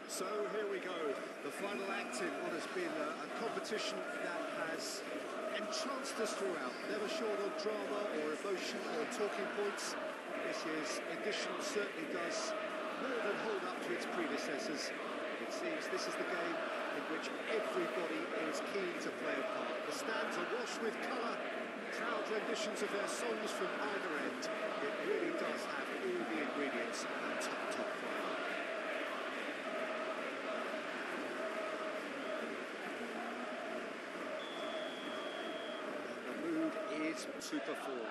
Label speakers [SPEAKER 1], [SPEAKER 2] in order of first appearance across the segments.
[SPEAKER 1] So here we go, the final act in what has been a competition that has entranced us throughout, never short of drama or emotion or talking points. This year's edition certainly does more than hold up to its predecessors. It seems this is the game in which everybody is keen to play a part. The stands are washed with colour, proud renditions of their songs from either end. It really does have all the ingredients of a top final. Is to perform.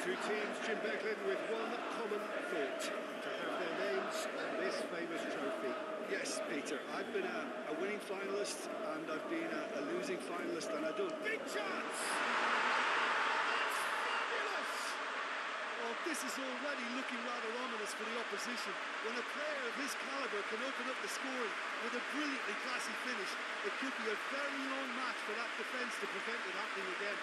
[SPEAKER 1] Two teams, Jim Beglin, with one common thought: to have their names on this famous trophy.
[SPEAKER 2] Yes, Peter, I've been a winning finalist and I've been a losing finalist, and I don't...
[SPEAKER 1] Big chance! That's fabulous!
[SPEAKER 2] Well, this is already looking rather ominous for the opposition. When a player of his calibre can open up the scoring with a brilliantly classy finish, it could be a very long match for that defence to prevent it happening again.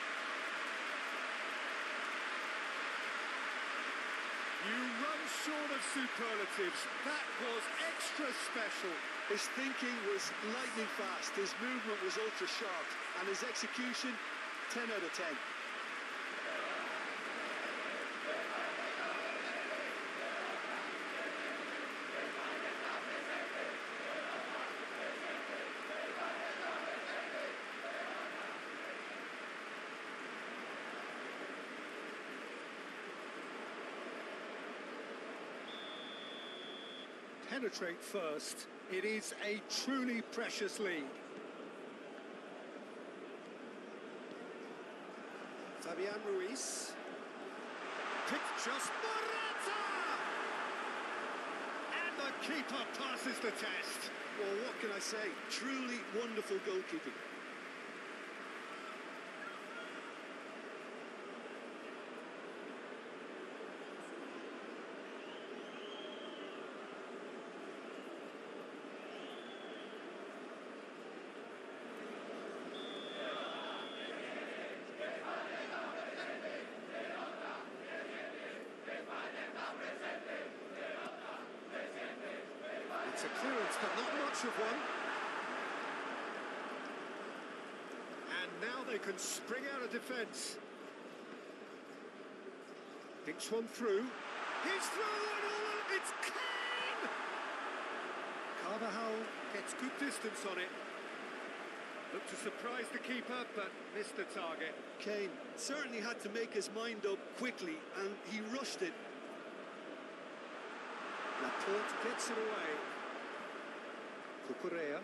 [SPEAKER 1] You run short of superlatives. That was extra special.
[SPEAKER 2] His thinking was lightning fast, his movement was ultra sharp, and his execution, 10 out of 10.
[SPEAKER 1] Penetrate first. It is a truly precious lead. Fabian Ruiz. Picked just Morata! And the keeper passes the test.
[SPEAKER 2] Well, what can I say? Truly wonderful goalkeeping.
[SPEAKER 1] It's a clearance, but not much of one. And now they can spring out of defence. Thinks one through. He's through and all. It's Kane! Carvajal gets good distance on it. Looked to surprise the keeper, but missed the target.
[SPEAKER 2] Kane certainly had to make his mind up quickly, and he rushed it.
[SPEAKER 1] Laporte gets it away. Cucurella.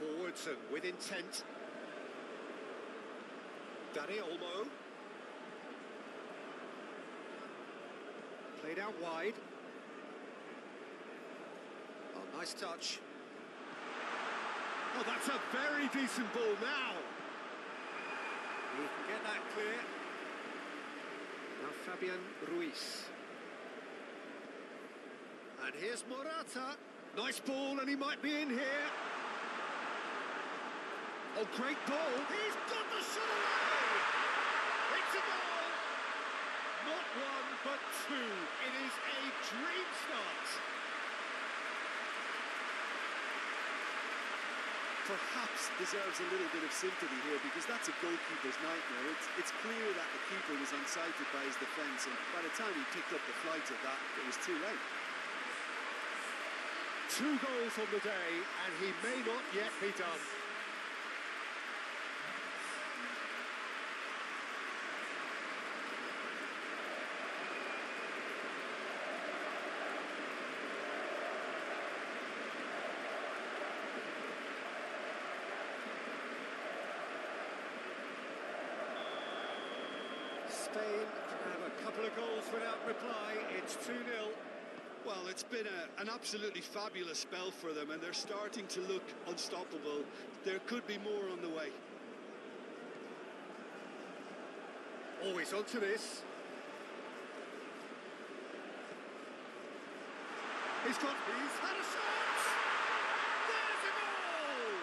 [SPEAKER 1] Forwards and with intent. Dani Olmo. Played out wide. Oh, nice touch. Oh, that's a very decent ball now. He can get that clear. Now Fabian Ruiz. And here's Morata. Nice ball, and he might be in here. Oh, great ball. He's got the shot away. It's a goal. Not one, but two. It is a dream start.
[SPEAKER 2] Perhaps deserves a little bit of sympathy here, because that's a goalkeeper's nightmare. It's clear that the keeper was unsighted by his defence, and by the time he picked up the flight of that, it was too late.
[SPEAKER 1] 2 goals on the day, and he may not yet be done. Spain have a couple of goals without reply. It's 2-0.
[SPEAKER 2] Well, it's been an absolutely fabulous spell for them, and they're starting to look unstoppable. There could be more on the way.
[SPEAKER 1] Always onto this. He's had a shot! There's a goal!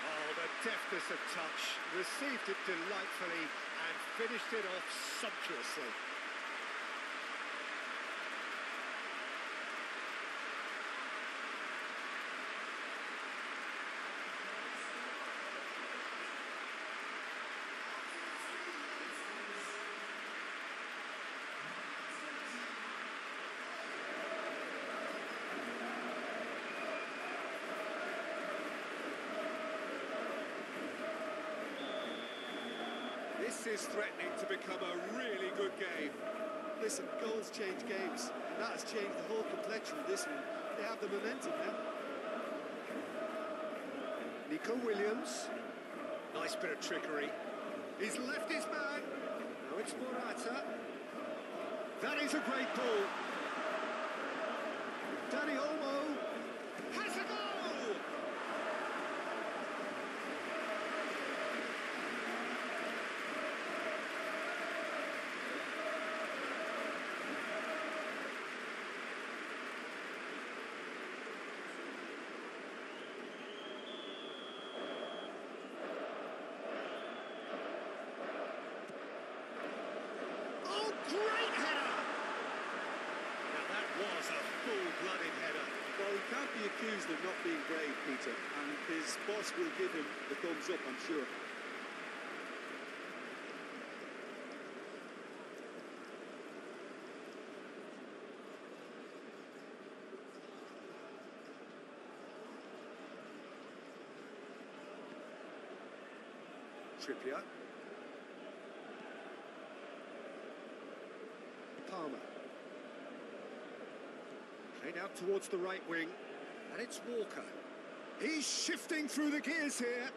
[SPEAKER 1] Oh, the deftness of touch, received it delightfully and finished it off sumptuously. This is threatening to become a really good game.
[SPEAKER 2] Listen, goals change games, and that has changed the whole complexion of this one. They have the momentum now.
[SPEAKER 1] Nico Williams. Nice bit of trickery. He's left his man. Now it's Morata. That is a great ball. Danny Olmo has a goal! Oh, great header! Now that was a full-blooded header.
[SPEAKER 2] Well, he can't be accused of not being brave, Peter, and his boss will give him the thumbs up, I'm sure.
[SPEAKER 1] Trippier. Palmer. Played out towards the right wing, and it's Walker. He's shifting through the gears here.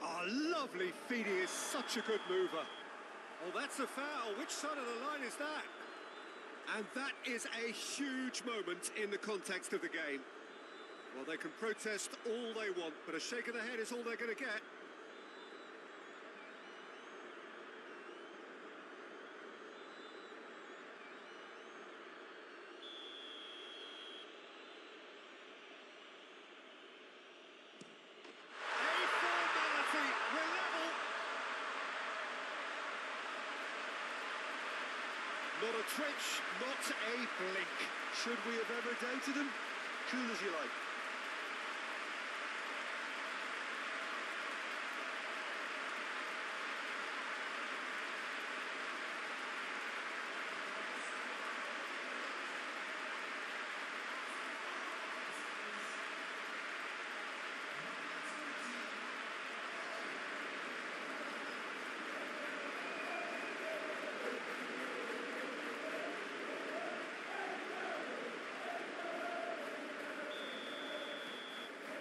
[SPEAKER 1] Oh, lovely feed. He is such a good mover. Oh, that's a foul. Which side of the line is that? And that is a huge moment in the context of the game. Well, they can protest all they want, but a shake of the head is all they're going to get. Not a twitch, not a blink.
[SPEAKER 2] Should we have ever doubted him? Cool as you like.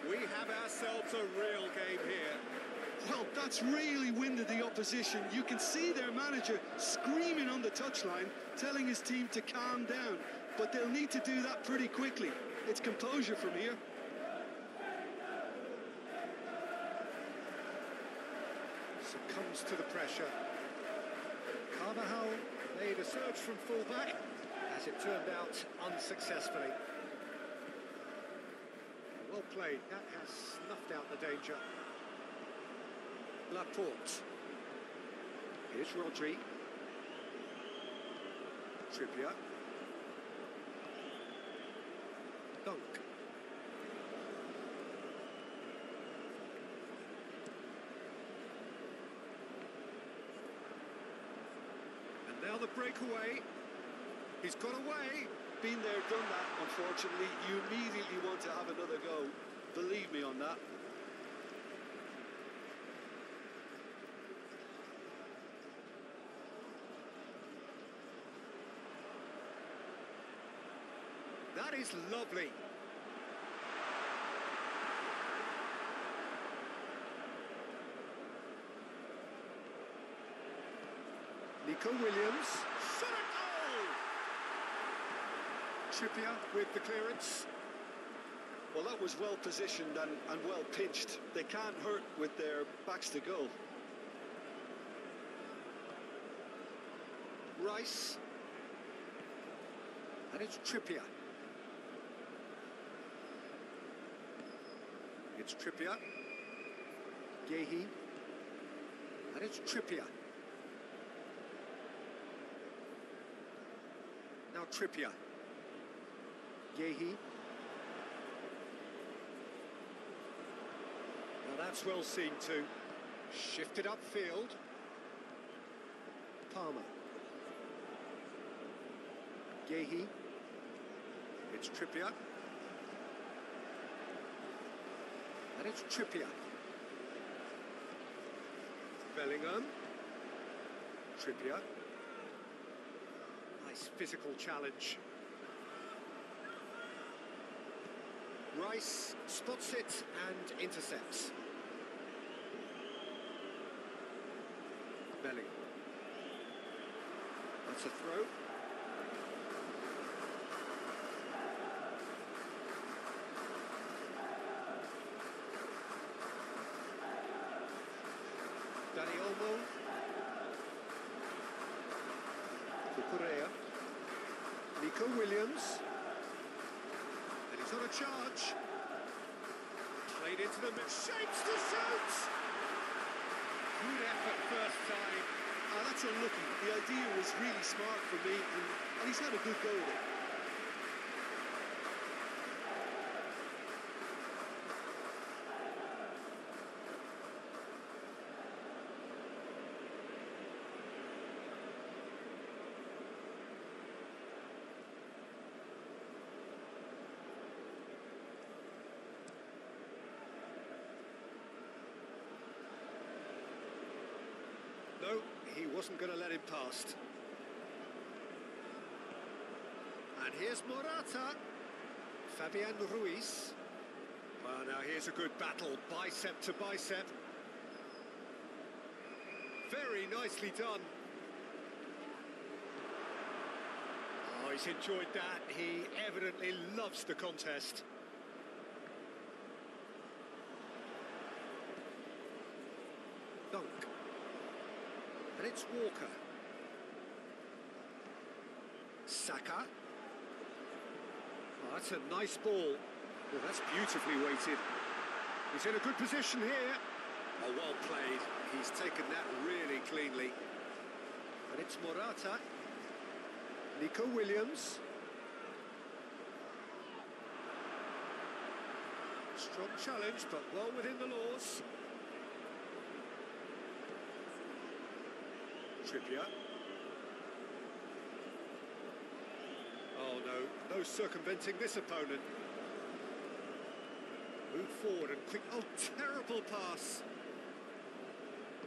[SPEAKER 1] We have ourselves a real game here.
[SPEAKER 2] Well, that's really winded the opposition. You can see their manager screaming on the touchline, telling his team to calm down. But they'll need to do that pretty quickly. It's composure from here.
[SPEAKER 1] Succumbs to the pressure. Carvajal made a surge from fullback, as it turned out unsuccessfully. Well played, that has snuffed out the danger. Laporte. Here's Rodri. Trippier. Dunk. And now the breakaway. He's got away.
[SPEAKER 2] Been there, done that, unfortunately. You immediately want to have another go. Believe me on that.
[SPEAKER 1] That is lovely. Nico Williams. Shot it! Trippier with the clearance.
[SPEAKER 2] Well, that was well positioned and well pinched. They can't hurt with their backs to goal.
[SPEAKER 1] Rice. And it's Trippier. It's Trippier. Gehi. And it's Trippier. Now Trippier. Gehi. Well, that's well seen too. Shifted upfield. Palmer. Gehi. It's Trippier. And it's Trippier. Bellingham. Trippier. Nice physical challenge. Rice spots it and intercepts. Bellingham. That's a throw. Dani Olmo. Correa. Nico Williams. And he's on a charge. Played into the mid, shapes to shoot! Good effort first time.
[SPEAKER 2] That's unlucky. The idea was really smart for me, and he's had a good go at it.
[SPEAKER 1] No, he wasn't going to let him past. And here's Morata. Fabian Ruiz. Well, now here's a good battle, bicep to bicep. Very nicely done. Oh, he's enjoyed that. He evidently loves the contest. Dunk. And it's Walker. Saka. Oh, that's a nice ball. Well, that's beautifully weighted. He's in a good position here. Oh, well played. He's taken that really cleanly. And it's Morata. Nico Williams. Strong challenge, but well within the laws. Trippier. Oh no, no circumventing this opponent. Move forward and quick. Oh, terrible pass.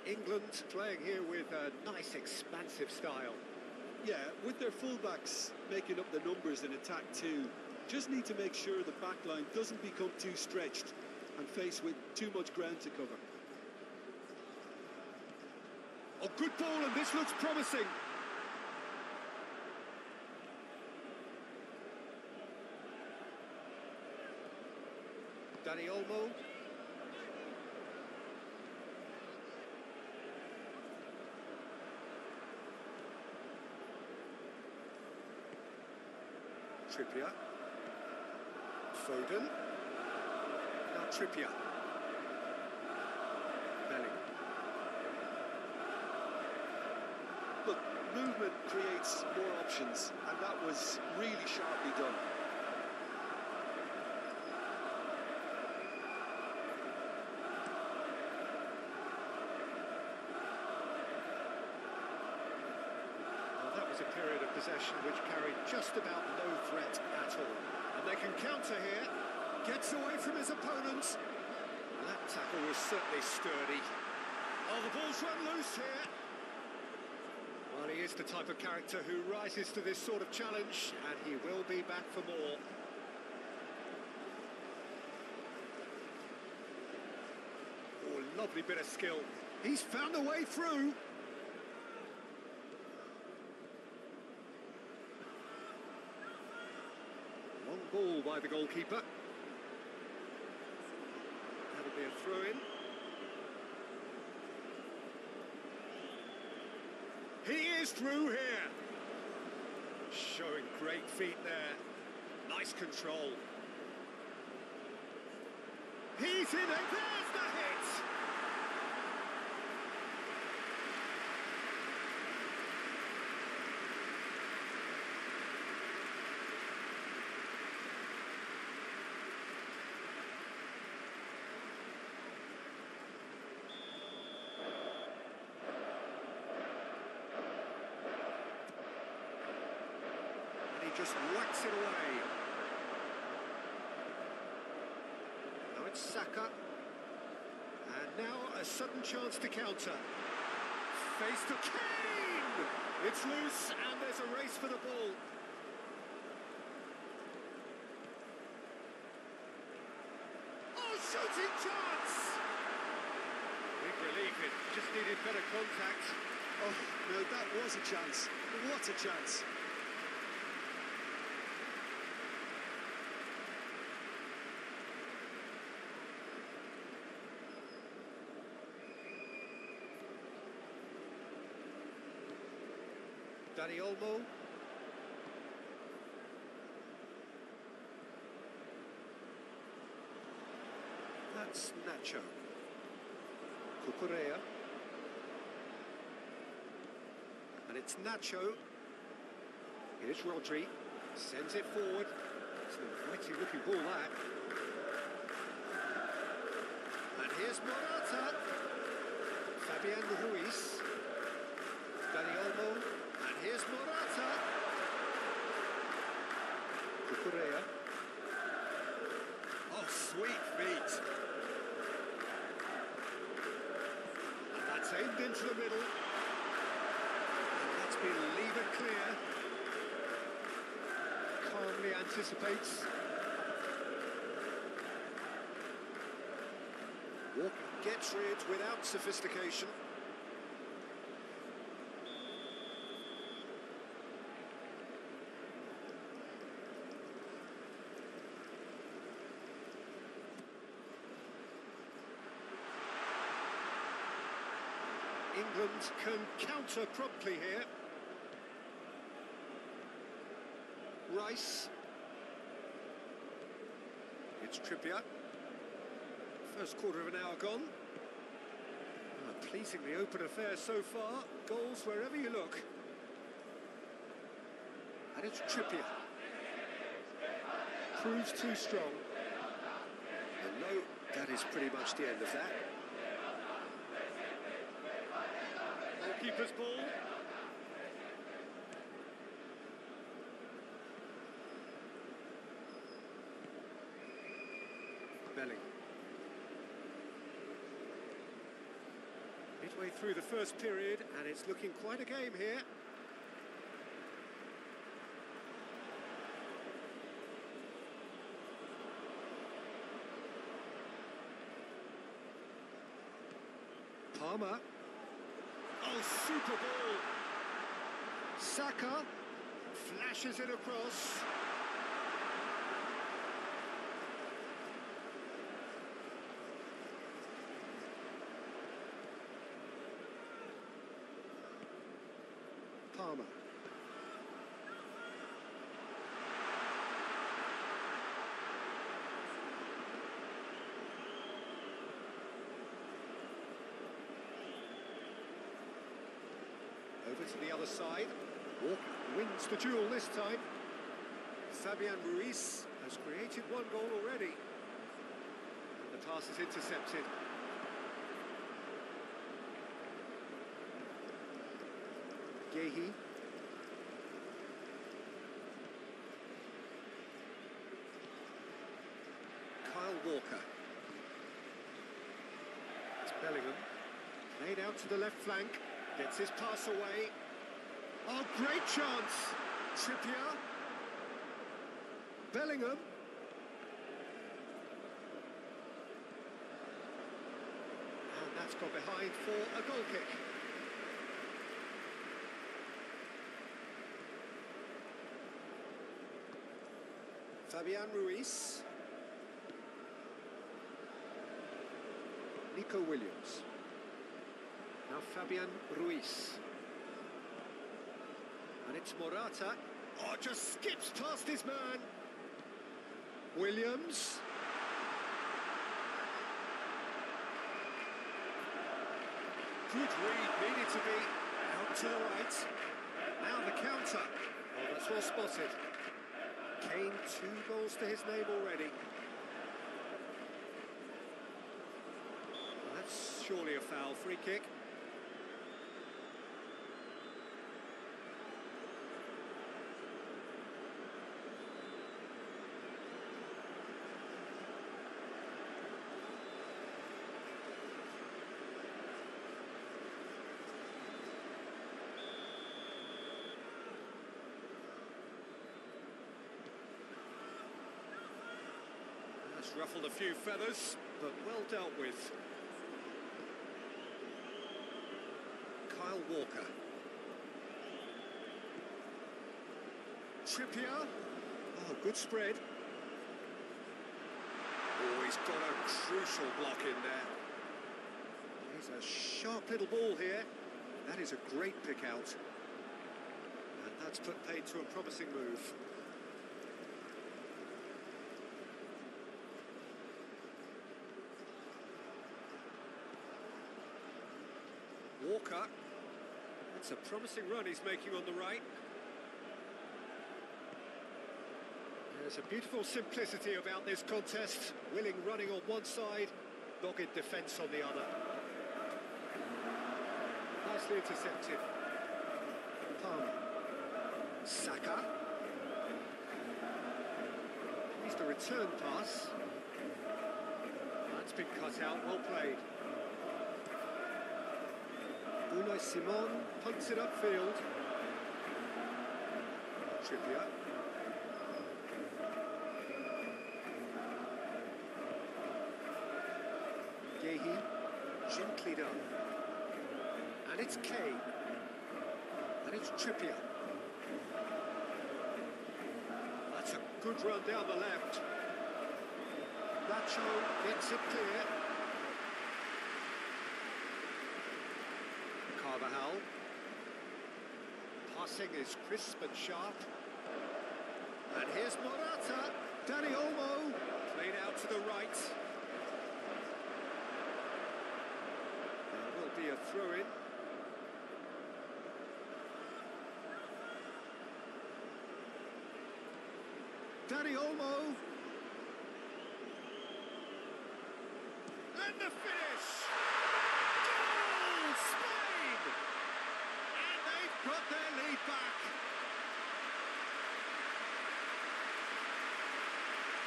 [SPEAKER 1] England playing here with a nice expansive style.
[SPEAKER 2] Yeah, with their fullbacks making up the numbers in attack too, just need to make sure the back line doesn't become too stretched and faced with too much ground to cover.
[SPEAKER 1] Oh, good ball, and this looks promising. Dani Olmo. Trippier. Foden. Now Trippier. Bellingham.
[SPEAKER 2] Look, movement creates more options, and that was really sharply done.
[SPEAKER 1] Well, that was a period of possession which carried just about no threat at all. And they can counter here. Gets away from his opponents. That tackle was certainly sturdy. Oh, the ball's run loose here. Well, he is the type of character who rises to this sort of challenge, and he will be back for more. Oh, lovely bit of skill. He's found a way through. Long ball by the goalkeeper. That'll be a throw-in. He is through here. Showing great feet there. Nice control. He's in it. There's the hit. Just whacks it away. Now it's Saka. And now a sudden chance to counter. Face to Kane! It's loose, and there's a race for the ball. Oh, shooting chance! Big relief, it just needed better contact.
[SPEAKER 2] Oh, no, that was a chance. What a chance.
[SPEAKER 1] Dani Olmo. That's Nacho. Cucurella. And it's Nacho. Here's Rodri. Sends it forward. It's a mighty looking ball, that. And here's Morata. Fabian Ruiz. Dani Olmo. And here's Morata. Cucurella. Oh, sweet feet. And that's aimed into the middle. And that's been levered clear. Calmly anticipates. Walker gets rid without sophistication. England can counter promptly here. Rice. It's Trippier. First quarter of an hour gone. A pleasingly open affair so far. Goals wherever you look. And it's Trippier. Proves too strong. And no, that is pretty much the end of that. Goalkeeper's ball. Bellingham. Midway through the first period, and it's looking quite a game here. Palmer. Oh, super ball. Saka flashes it across. Palmer. Over to the other side. Walker wins the duel this time. Fabian Ruiz has created one goal already. And the pass is intercepted. Gehi. Kyle Walker. It's Bellingham. Laid out to the left flank. Gets his pass away. Oh, great chance! Trippier. Bellingham. And that's got behind for a goal kick. Fabian Ruiz. Nico Williams. Now Fabian Ruiz. And it's Morata. Oh, just skips past his man. Williams. Good read, needed to be out to the right. Now the counter. Oh, that's well spotted. Kane, 2 goals to his name already. Well, that's surely a foul. Free kick. ruffled a few feathers, but well dealt with. Kyle Walker. Trippier. Oh, good spread. Oh, he's got a crucial block in there. He's a sharp little ball here. That is a great pick out. And that's put paid to a promising move. Walker. That's a promising run he's making on the right. There's a beautiful simplicity about this contest. Willing running on one side, dogged defence on the other. Nicely intercepted. Palmer. Saka. Needs the return pass. That's been cut out, well played. Unai Simon punts it upfield. Trippier. Gehi, gently done. And it's Kane. And it's Trippier. That's a good run down the left. Nacho gets it clear. Carvajal. Passing is crisp and sharp. And here's Morata. Dani Olmo. Played out to the right. There will be a throw-in. Dani Olmo. And the finish! Goal! Spain! And they've got their lead back.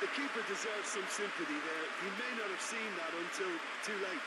[SPEAKER 2] The keeper deserves some sympathy there. He may not have seen that until too late.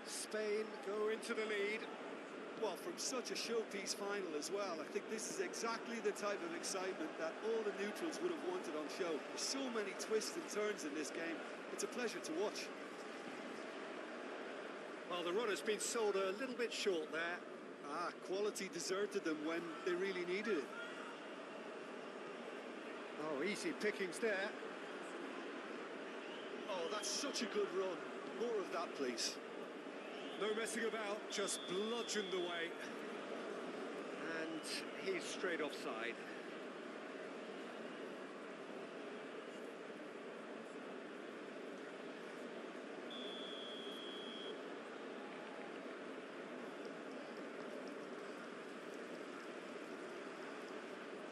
[SPEAKER 1] Spain go into the lead.
[SPEAKER 2] Well, from such a showpiece final as well, I think this is exactly the type of excitement that all the neutrals would have wanted on show. There's so many twists and turns in this game. It's a pleasure to watch.
[SPEAKER 1] Well, the run has been sold a little bit short there.
[SPEAKER 2] Quality deserted them when they really needed it.
[SPEAKER 1] Oh, easy pickings there.
[SPEAKER 2] Oh, that's such a good run. More of that, please.
[SPEAKER 1] No messing about, just bludgeoned away. And he's straight offside.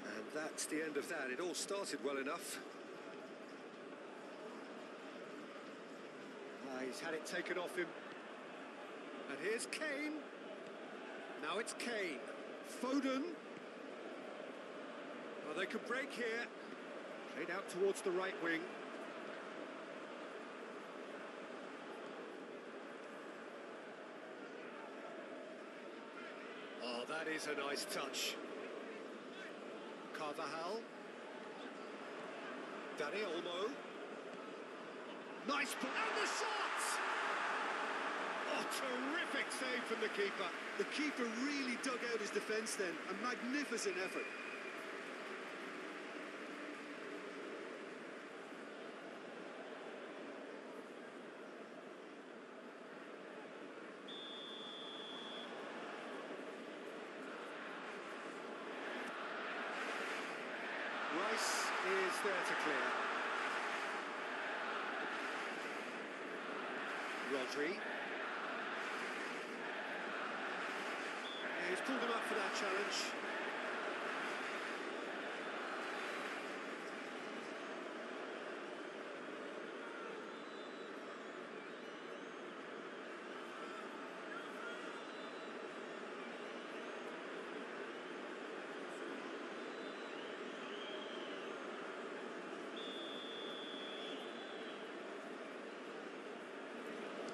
[SPEAKER 1] And that's the end of that. It all started well enough. He's had it taken off him. And here's Kane. Now it's Kane. Foden. Well, they could break here. Played out towards the right wing. Oh, that is a nice touch. Carvajal. Dani Olmo. Nice ball. And the shot! Oh, terrific save from the keeper.
[SPEAKER 2] The keeper really dug out his defence then. A magnificent effort.
[SPEAKER 1] Rice is there to clear. Rodri. He's pulled him up for that challenge.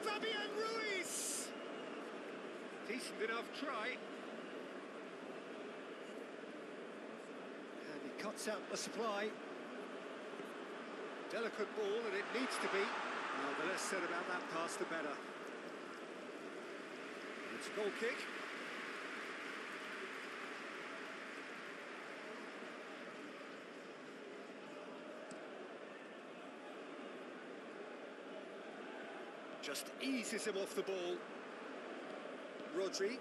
[SPEAKER 1] Fabian Ruiz! Decent enough try. And he cuts out the supply. Delicate ball, and it needs to be. Well, the less said about that pass, the better. It's a goal kick. Just eases him off the ball. Rodri.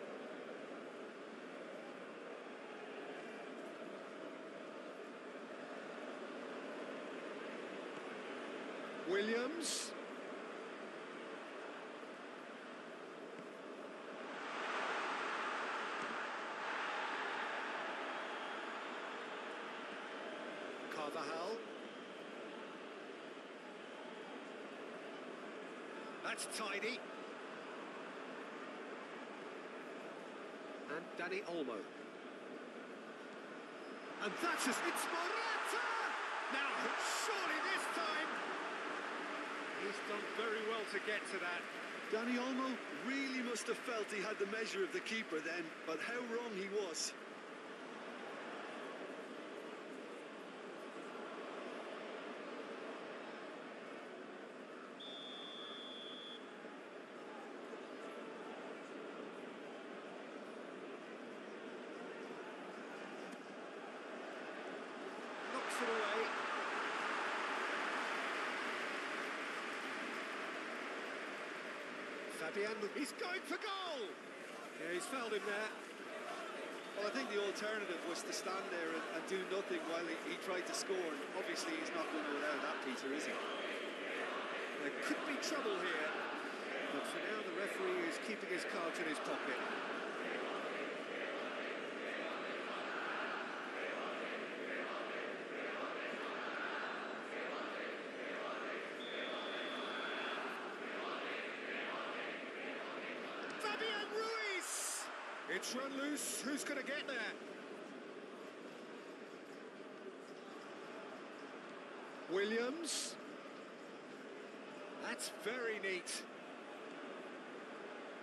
[SPEAKER 1] Williams. Carvajal. That's tidy. And Dani Olmo. And that's it's Morata! Now, surely this time! He's done very well to get to that.
[SPEAKER 2] Dani Olmo really must have felt he had the measure of the keeper then, but how wrong he was.
[SPEAKER 1] Knocks it away. Fabian, he's going for goal! Yeah, he's fouled him there.
[SPEAKER 2] Well, I think the alternative was to stand there and do nothing while he tried to score. And obviously, he's not going to allow that, Peter, is he?
[SPEAKER 1] There could be trouble here, but for now the referee is keeping his cards in his pocket. Fabian Ruiz! It's run loose. Who's going to get there? Williams. That's very neat.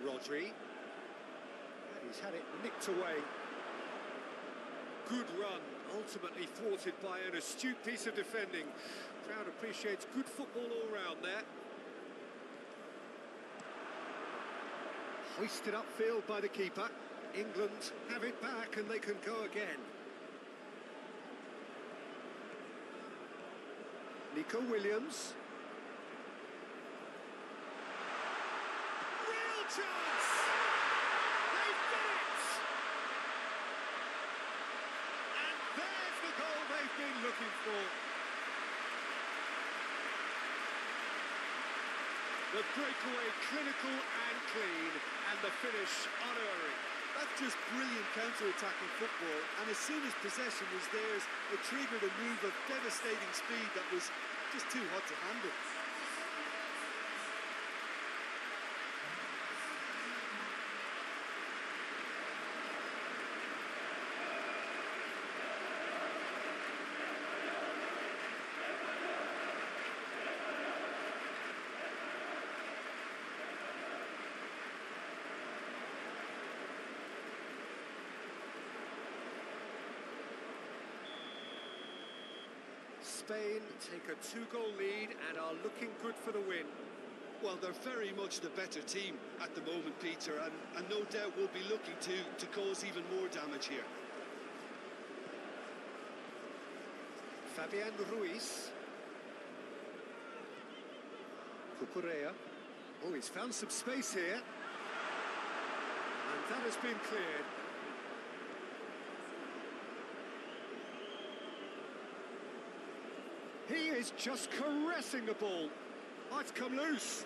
[SPEAKER 1] Rodri. And he's had it nicked away. Good run, ultimately thwarted by an astute piece of defending. Crowd appreciates good football all round there. Hoisted upfield by the keeper. England have it back and they can go again. Nico Williams. Real chance! They've done it! And there's the goal they've been looking for. The breakaway clinical and clean, and the finish unerring.
[SPEAKER 2] That's just brilliant counter-attacking football, and as soon as possession was theirs, it triggered a move of devastating speed that was just too hot to handle.
[SPEAKER 1] Spain take a two-goal lead and are looking good for the win.
[SPEAKER 2] Well, they're very much the better team at the moment, Peter, and no doubt will be looking to cause even more damage here.
[SPEAKER 1] Fabian Ruiz. Cucurella. Oh, he's found some space here. And that has been cleared. He is just caressing the ball. Oh, it's come loose.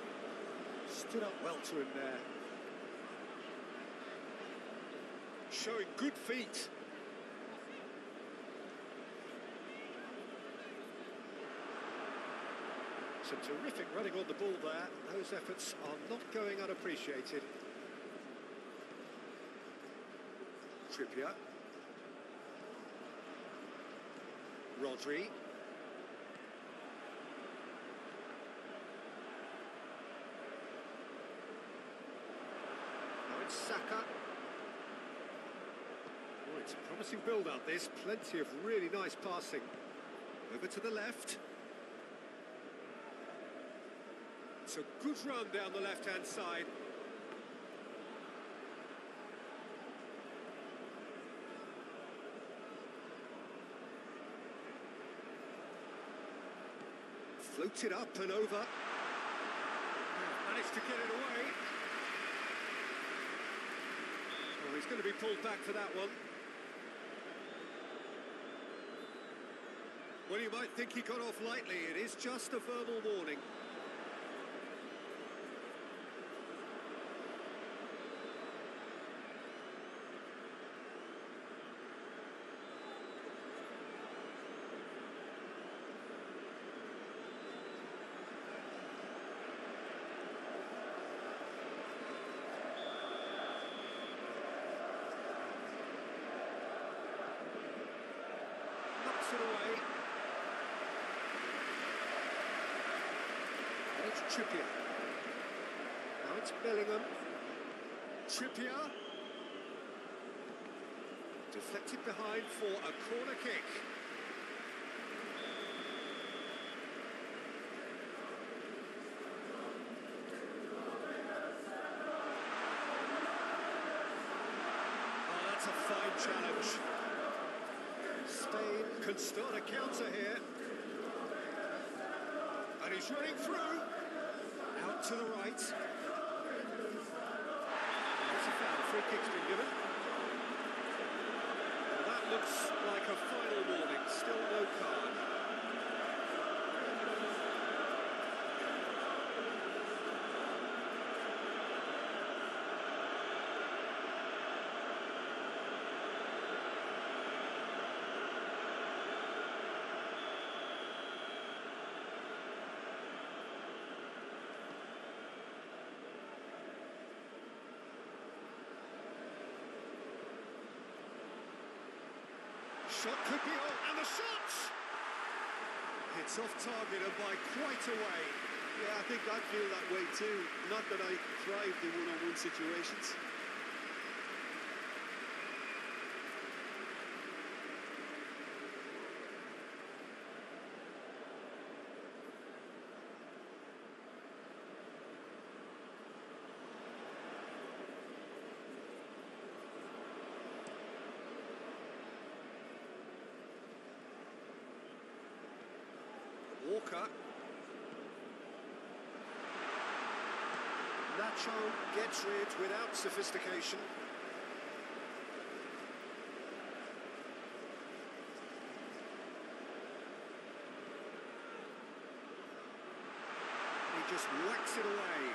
[SPEAKER 1] Stood up well to him there. showing good feet. Some terrific running on the ball there. Those efforts are not going unappreciated. Trippier. Rodri. Now it's Saka. Oh, it's a promising build-up, this. Plenty of really nice passing. Over to the left. It's a good run down the left-hand side. Floated up and over. Managed to get it away. Oh, he's going to be pulled back for that one. Well, you might think he got off lightly. It is just a verbal warning. Knocks it away. It's Trippier. Now it's Bellingham. Trippier. Deflected behind for a corner kick. Oh, that's a fine challenge. Spain can start a counter here. And he's running through. Out to the right. There's a foul. Free kick's been given. Well, that looks like a final warning. Still no card. Shot could be on, and the shot! It's off target and by quite a way.
[SPEAKER 2] Yeah, I think I feel that way too. Not that I thrived in one-on-one situations.
[SPEAKER 1] Walker. Nacho gets rid without sophistication. He just whacks it away.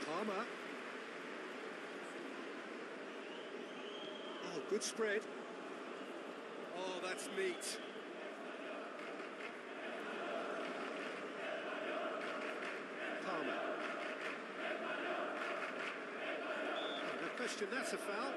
[SPEAKER 1] Palmer. Oh, good spread. Oh, that's neat. Palmer. No question, that's a foul.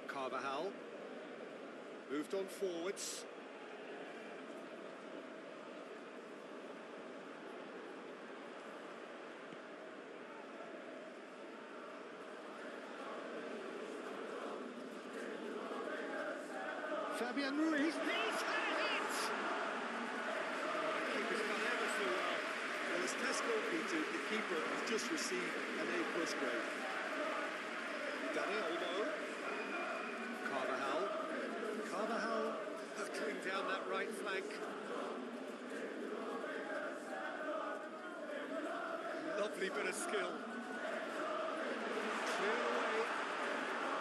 [SPEAKER 1] Carvajal moved on forwards. Fabian Ruiz. He's had it! The keeper's done ever so well.
[SPEAKER 2] Well, as Tesco Peter, the keeper has just received an A+ grade.
[SPEAKER 1] Dani Olmo. Carvajal hurtling down that right. right flank. Lovely bit of skill. Clear away.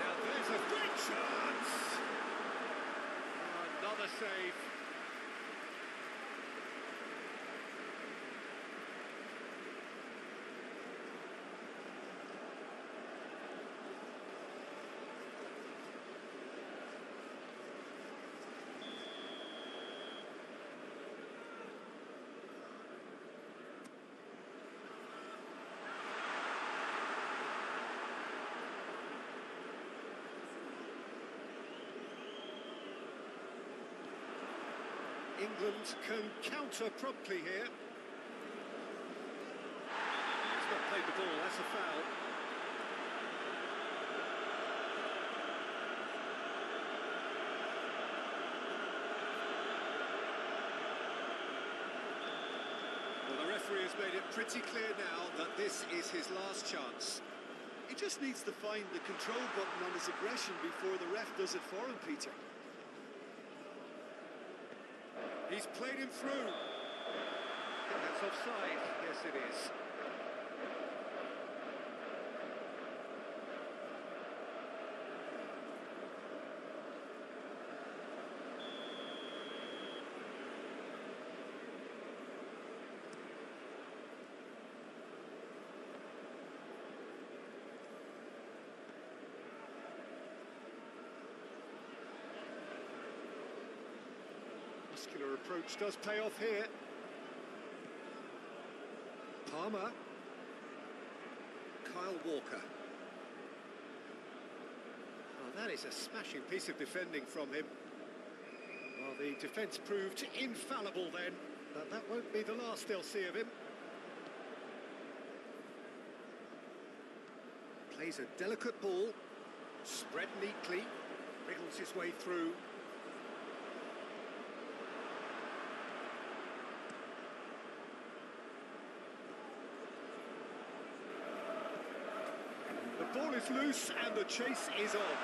[SPEAKER 1] Now there's a great chance! Another save. England can counter promptly here. He's not played the ball, that's a foul. Well, the referee has made it pretty clear now that this is his last chance.
[SPEAKER 2] He just needs to find the control button on his aggression before the ref does it for him, Peter.
[SPEAKER 1] He's played him through. I think that's offside. Yes, it is. Muscular approach does pay off here. Palmer. Kyle Walker. Oh, that is a smashing piece of defending from him. Well, the defence proved infallible then, but that won't be the last they'll see of him. Plays a delicate ball, spread neatly, wriggles his way through. The ball is loose and the chase is on.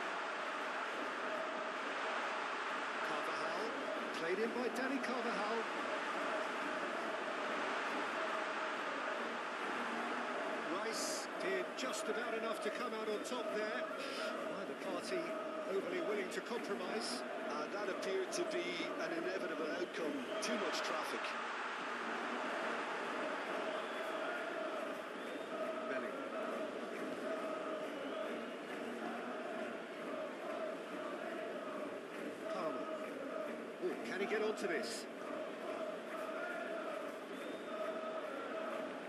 [SPEAKER 1] Carvajal, played in by Danny Carvajal. Rice did just about enough to come out on top there. Neither party overly willing to compromise.
[SPEAKER 2] That appeared to be an inevitable outcome. Too much traffic.
[SPEAKER 1] Can he get onto this?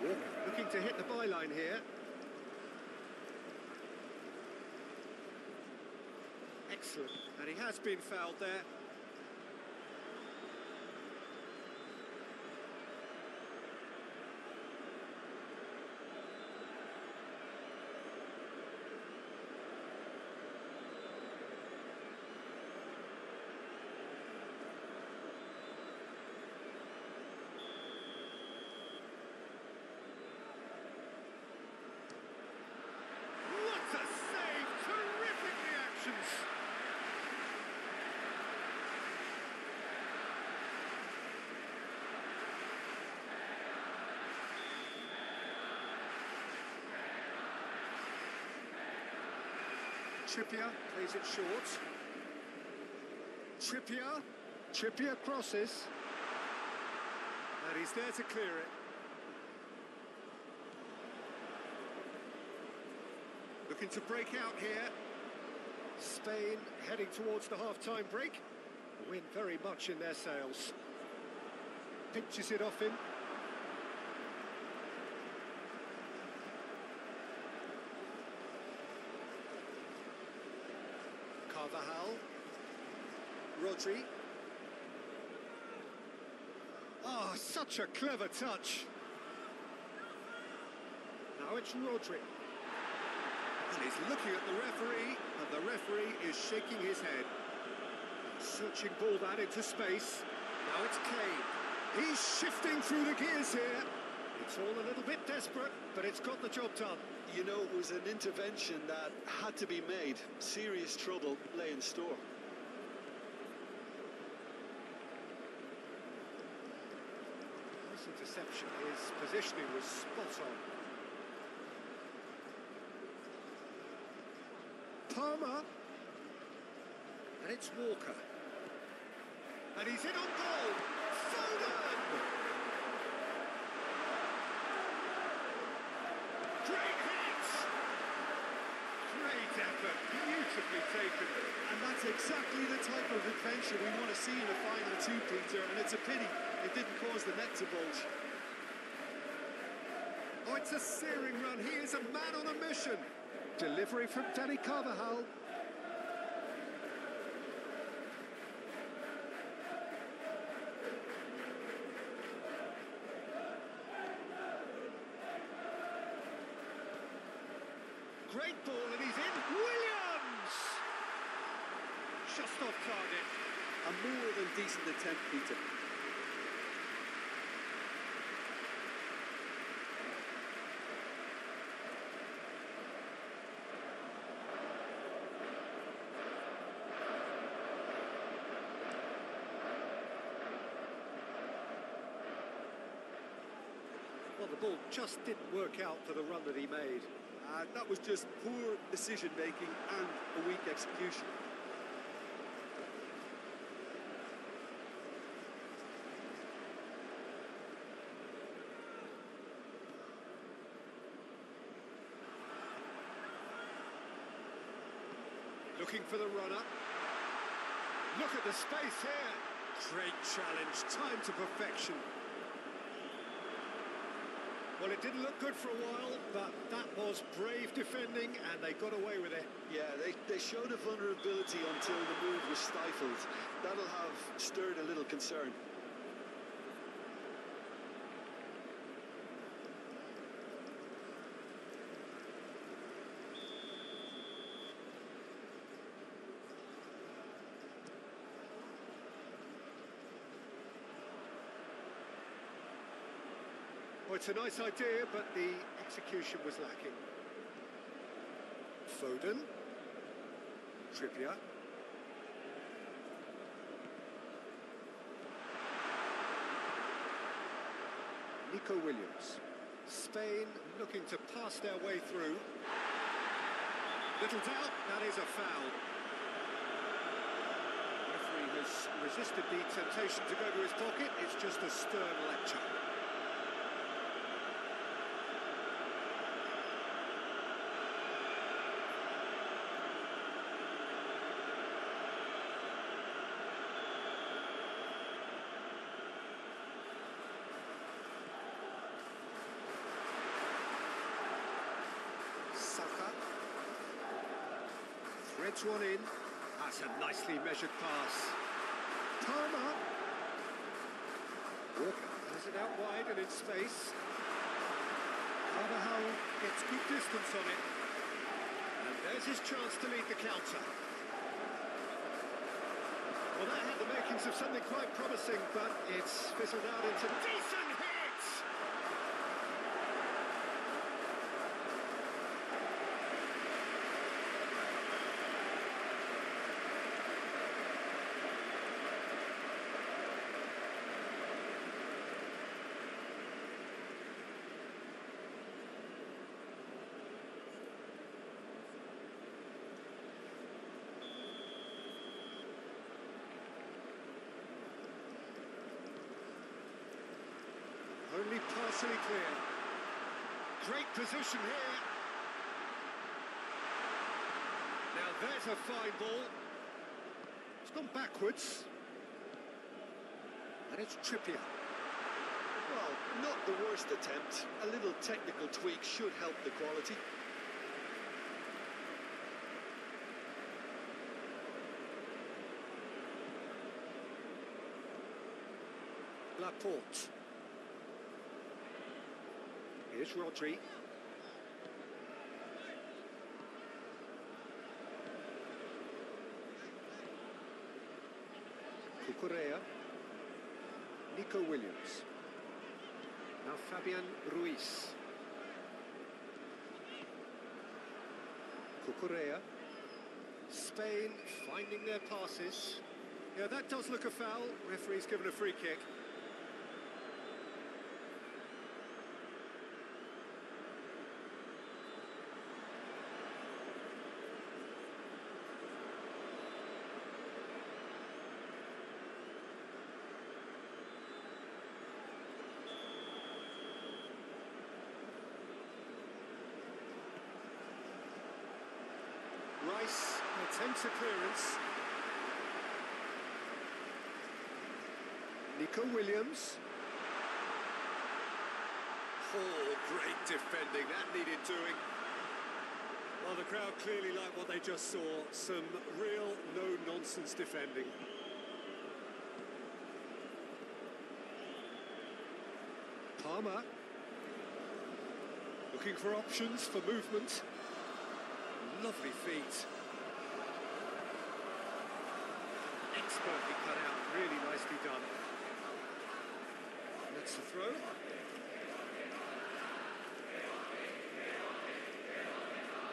[SPEAKER 1] Walker looking to hit the byline here. Excellent. And he has been fouled there. Trippier plays it short. Trippier crosses. And he's there to clear it. Looking to break out here. Spain heading towards the half-time break. The wind very much in their sails. Pinches it off him. Carvajal. Rodri. Oh, such a clever touch. Now it's Rodri. And he's looking at the referee, and the referee is shaking his head. Searching ball that into space. Now it's Kane. He's shifting through the gears here. It's all a little bit desperate, but it's got the job done.
[SPEAKER 2] You know, it was an intervention that had to be made. Serious trouble lay in store.
[SPEAKER 1] pass interception. His positioning was spot on. Palmer. And it's Walker. And he's in on goal. Foden! Great hit! Great effort, beautifully taken.
[SPEAKER 2] And that's exactly the type of adventure we want to see in a final two, Peter, and it's a pity it didn't cause the net to bulge.
[SPEAKER 1] Oh, it's a searing run. He is a man on a mission. Delivery from Danny Carvajal. Great ball, and he's in. Williams! Just off target.
[SPEAKER 2] A more than decent attempt, Peter.
[SPEAKER 1] Well, the ball just didn't work out for the run that he made.
[SPEAKER 2] That was just poor decision-making and a weak execution.
[SPEAKER 1] Looking for the runner. Look at the space here. Great challenge, time to perfection. Well, it didn't look good for a while, but that was brave defending, and they got away with it.
[SPEAKER 2] Yeah, they showed a vulnerability until the move was stifled. That'll have stirred a little concern.
[SPEAKER 1] Well, it's a nice idea, but the execution was lacking. Foden. Trippier. Nico Williams. Spain looking to pass their way through. Little doubt, that is a foul. The referee has resisted the temptation to go to his pocket. It's just a stern lecture. Threads one in. That's a nicely measured pass. Palmer. Walker has it out wide and in space. Carvajal gets good distance on it. And there's his chance to lead the counter. Well, that had the makings of something quite promising, but it's fizzled out into decent hits! Only partially clear. Great position here. Now there's a fine ball. It's gone backwards. And it's Trippier.
[SPEAKER 2] Well, not the worst attempt. A little technical tweak should help the quality.
[SPEAKER 1] Laporte. Here's Rodri. Cucurella. Nico Williams. Now Fabian Ruiz. Cucurella. Spain finding their passes. Yeah, that does look a foul. Referee's given a free kick. Rice attempts a clearance. Nico Williams. Oh, great defending, that needed doing.
[SPEAKER 2] Well, the crowd clearly liked what they just saw. Some real no-nonsense defending.
[SPEAKER 1] Palmer. Looking for options for movement. Lovely feet. Expertly cut out, really nicely done. That's the throw.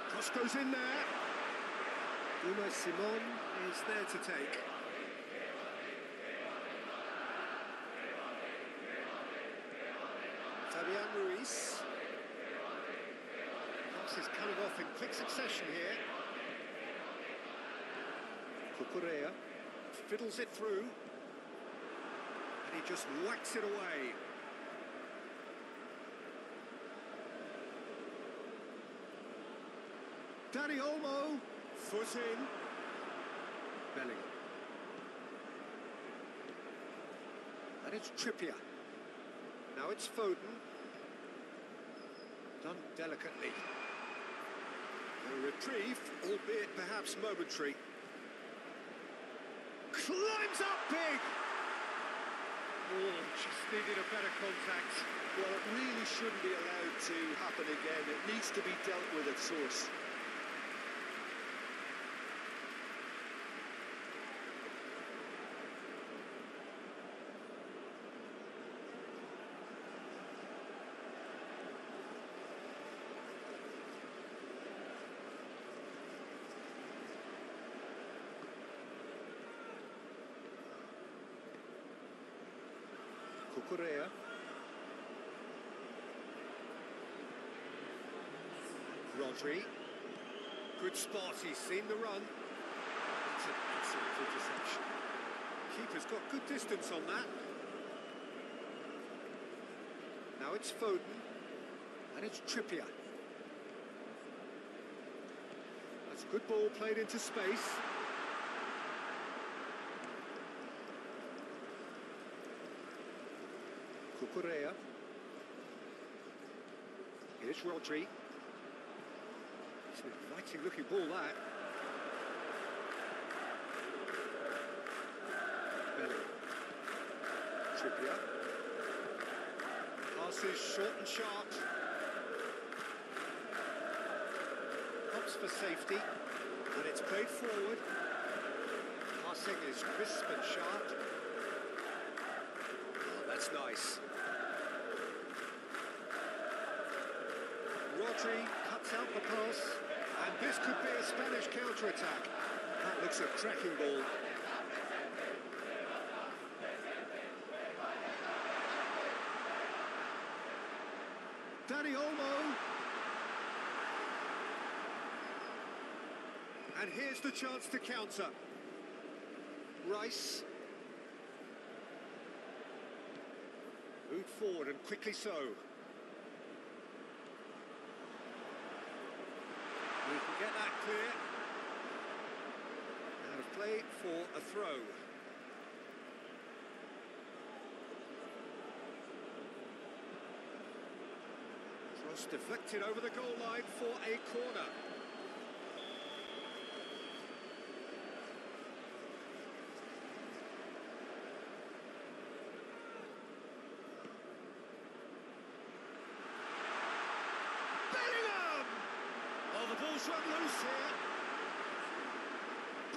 [SPEAKER 1] Cross goes in there. Unai Simon is there to take. Fabian Ruiz. Pass is coming off in quick succession here. Cucurella fiddles it through. And he just whacks it away. Dani Olmo, foot in. Bellingham. And it's Trippier. Now it's Foden. Done delicately. A reprieve, albeit perhaps momentary. Climbs up big! Oh, just needed a better contact.
[SPEAKER 2] Well, it really shouldn't be allowed to happen again. It needs to be dealt with at source.
[SPEAKER 1] Cucurella. Rodri. Good spot, he's seen the run. It's an excellent interception. Keeper's got good distance on that. Now it's Foden. And it's Trippier. That's a good ball played into space. Cucurella. Here's Rodri. It's an inviting looking ball, that. Bellingham. Trippier. Passes short and sharp. Hops for safety. And it's played forward. Passing is crisp and sharp. Oh, that's nice. Rodri cuts out the pass, and this could be a Spanish counter-attack. That looks a cracking ball. Dani Olmo. And here's the chance to counter. Rice. Moved forward and quickly so. We can get that clear. Out of play for a throw. Cross deflected over the goal line for a corner. The ball's run loose here.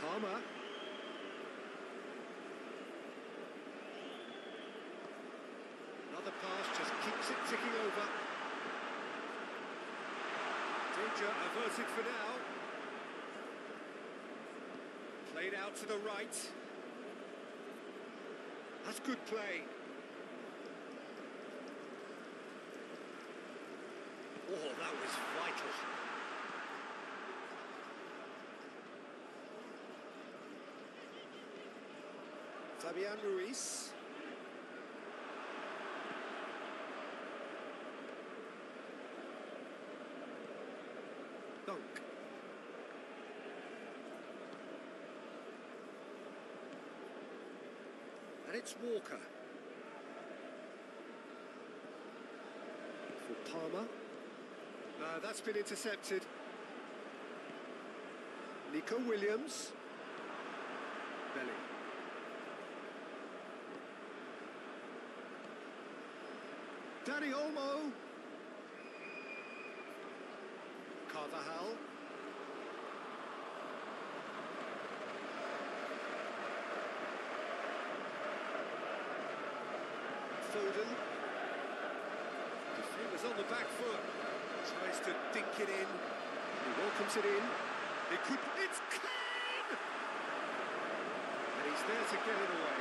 [SPEAKER 1] Palmer. Another pass just keeps it ticking over. Danger averted for now. Played out to the right. That's good play. Oh, that was vital. Fabian Ruiz. Dunk. And it's Walker. For Palmer. No, that's been intercepted. Nico Williams. Belly. Dani Olmo. Carvajal. Foden. Defender's on the back foot. Tries to dink it in. He welcomes it in. It's Kane! And he's there to get it away.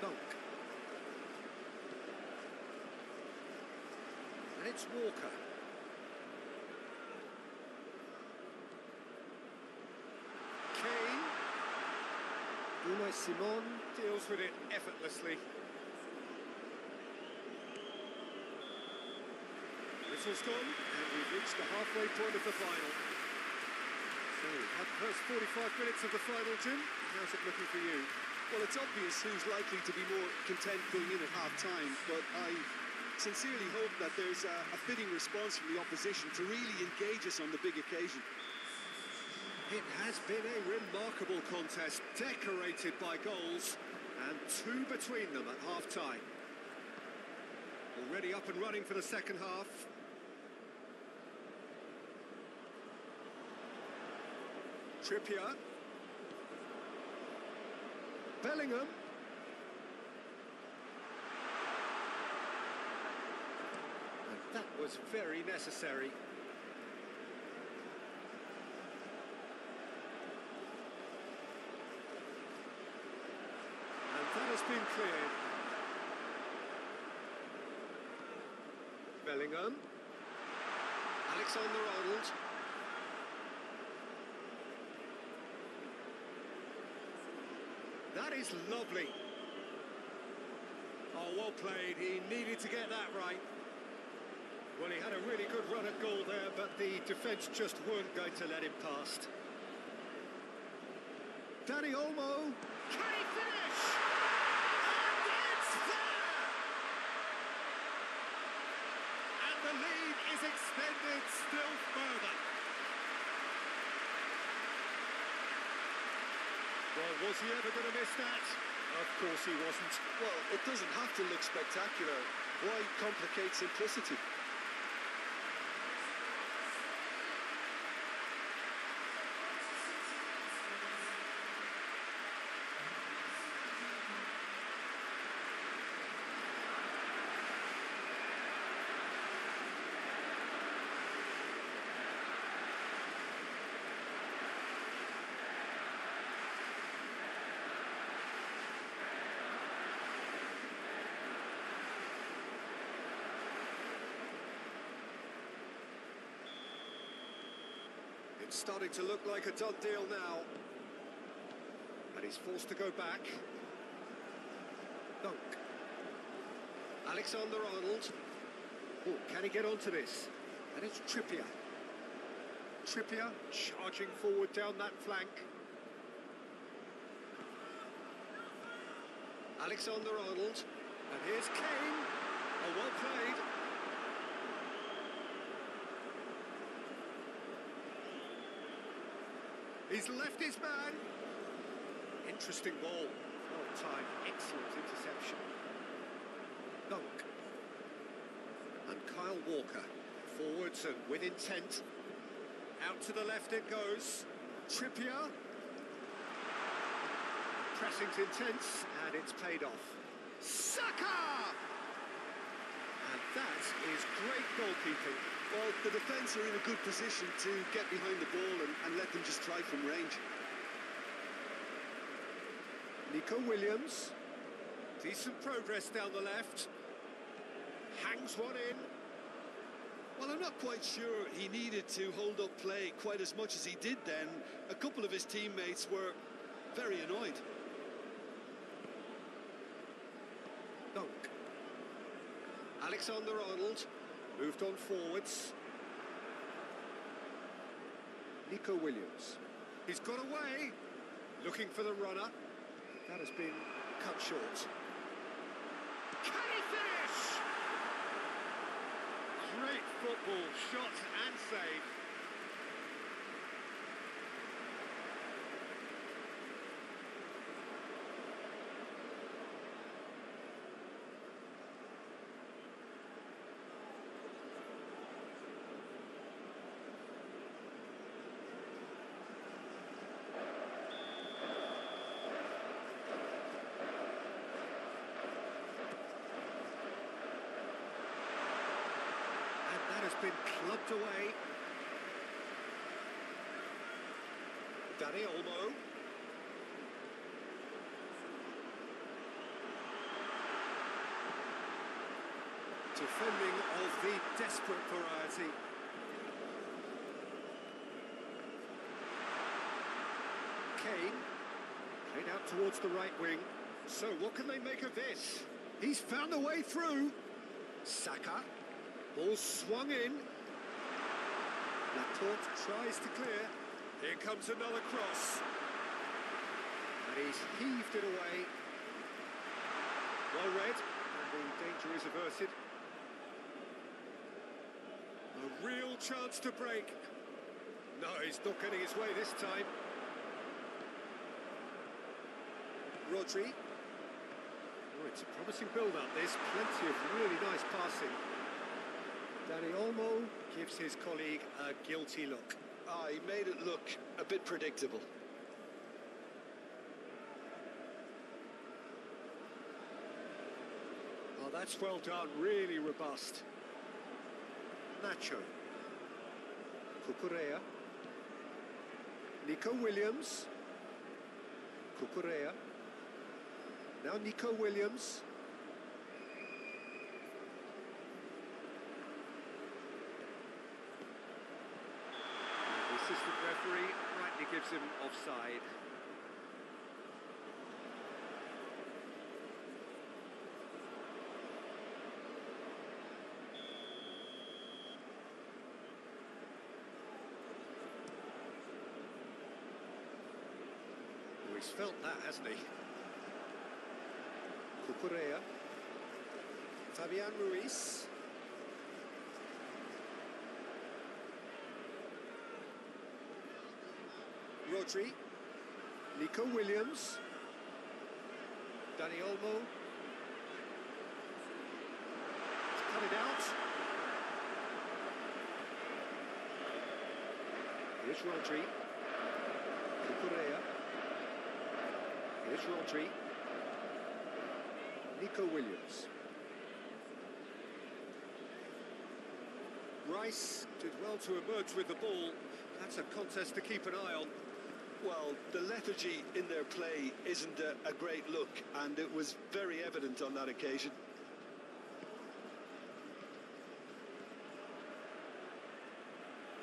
[SPEAKER 1] Dunk. And it's Walker. Kane. Unai Simon deals with it effortlessly. Whistle's gone, and we've reached the halfway point of the final. So, had the first 45 minutes of the final, Jim. How's it looking for you?
[SPEAKER 2] Well, it's obvious who's likely to be more content going in at half-time, but I sincerely hope that there's a fitting response from the opposition to really engage us on the big occasion.
[SPEAKER 1] It has been a remarkable contest, decorated by goals, and two between them at half-time. Already up and running for the second half. Trippier. Bellingham. And that was very necessary. And that has been cleared. Bellingham. Alexander-Arnold. That is lovely. Oh, well played. He needed to get that right. Well, he had a really good run at goal there, but the defence just weren't going to let him past. Dani Olmo. Can he finish? And it's there! And the lead is extended still further. Well, was he ever going to miss that? Of course he wasn't.
[SPEAKER 2] Well, it doesn't have to look spectacular. Why complicate simplicity?
[SPEAKER 1] It's starting to look like a done deal now. And he's forced to go back. Dunk. Alexander-Arnold. Oh, can he get onto this? And it's Trippier. Trippier charging forward down that flank. Alexander-Arnold. And here's Kane. Oh, well played. He's left his man. Interesting ball. Well timed, excellent interception. Dunk. And Kyle Walker. Forwards and with intent. Out to the left it goes. Trippier. Pressing's intense, and it's paid off. Saka! And that is great goalkeeping.
[SPEAKER 2] Well, the defence are in a good position to get behind the ball and let them just try from range.
[SPEAKER 1] Nico Williams. Decent progress down the left. Hangs one in.
[SPEAKER 2] Well, I'm not quite sure he needed to hold up play quite as much as he did then. A couple of his teammates were very annoyed.
[SPEAKER 1] Dunk. Alexander-Arnold. Moved on forwards. Nico Williams. He's got away. Looking for the runner. That has been cut short. Can he finish?
[SPEAKER 2] Great football, shot and save.
[SPEAKER 1] Has been clubbed away. Danny Olmo. Defending of the desperate variety. Kane. Played out towards the right wing. So what can they make of this? He's found a way through. Saka. Ball swung in. Laporte tries to clear. Here comes another cross. And he's heaved it away. Well read. And the danger is averted. A real chance to break. No, he's not getting his way this time. Rodri. Oh, it's a promising build-up. There's plenty of really nice passing. Danny Olmo gives his colleague a guilty look.
[SPEAKER 3] He made it look a bit predictable.
[SPEAKER 1] Oh, that's well done, really robust. Nacho. Cucurella. Nico Williams. Cucurella. Now Nico Williams. Assistant referee rightly gives him offside. Oh, he's felt that, hasn't he? Cucurella. Fabian Ruiz. Rodri, Nico Williams, Danny Olmo, cut it out. Here's Rodri, Cucurella, here's Rodri, Nico Williams. Rice did well to emerge with the ball. That's a contest to keep an eye on.
[SPEAKER 3] Well, the lethargy in their play isn't a great look, and it was very evident on that occasion.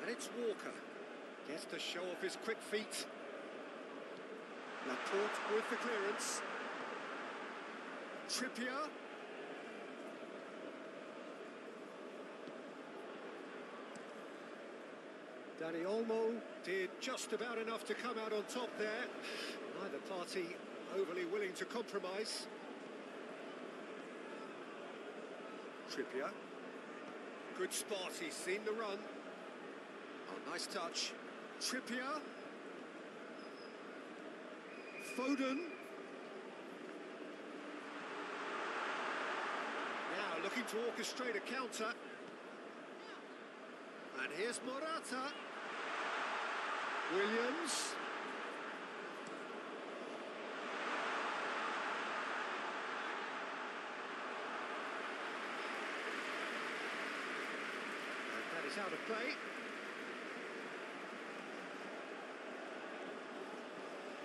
[SPEAKER 1] And it's Walker. Gets to show off his quick feet. Laporte with the clearance. Trippier. Danny Olmo did just about enough to come out on top there. Neither party overly willing to compromise. Trippier. Good spot, he's seen the run. Oh, nice touch. Trippier. Foden. Now looking to orchestrate a counter. And here's Morata. Williams. And that is out of play.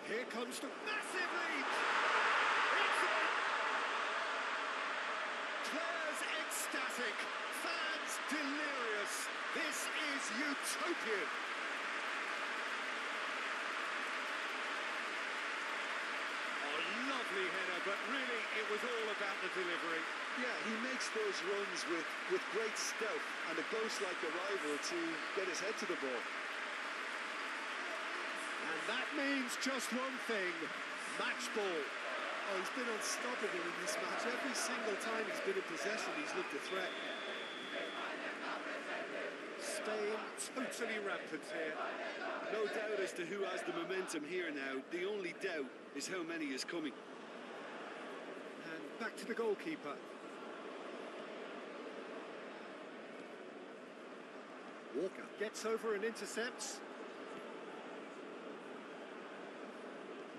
[SPEAKER 1] Here comes the massive lead. It's in. Players ecstatic. Fans delirious. This is utopian. Lovely header, but really it was all about the delivery.
[SPEAKER 3] Yeah, he makes those runs with great stealth and a ghost-like arrival to get his head to the ball.
[SPEAKER 1] And that means just one thing, match ball.
[SPEAKER 2] Oh, he's been unstoppable in this match. Every single time he's been in possession, he's looked a threat.
[SPEAKER 1] Spain totally rampant here.
[SPEAKER 3] No doubt as to who has the momentum here now. The only doubt is how many is coming.
[SPEAKER 1] And back to the goalkeeper. Walker gets over and intercepts.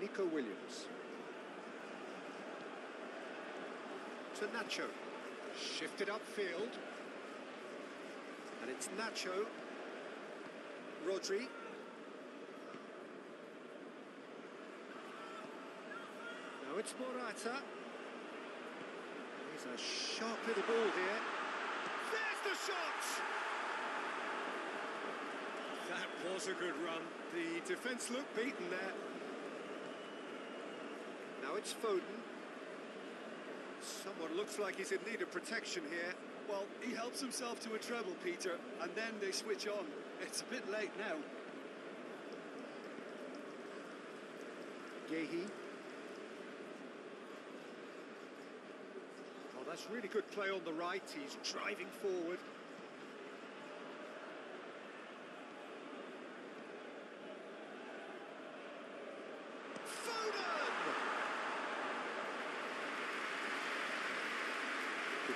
[SPEAKER 1] Nico Williams. To Nacho. Shifted upfield. And it's Nacho. Rodri. Now it's Morata. He's a sharp little ball here. There's the shot! That was a good run. The defence looked beaten there. Now it's Foden. Someone looks like he's in need of protection here.
[SPEAKER 3] Well, he helps himself to a treble, Peter, and then they switch on. It's a bit late now.
[SPEAKER 1] Gehi. Oh, that's really good play on the right. He's driving forward.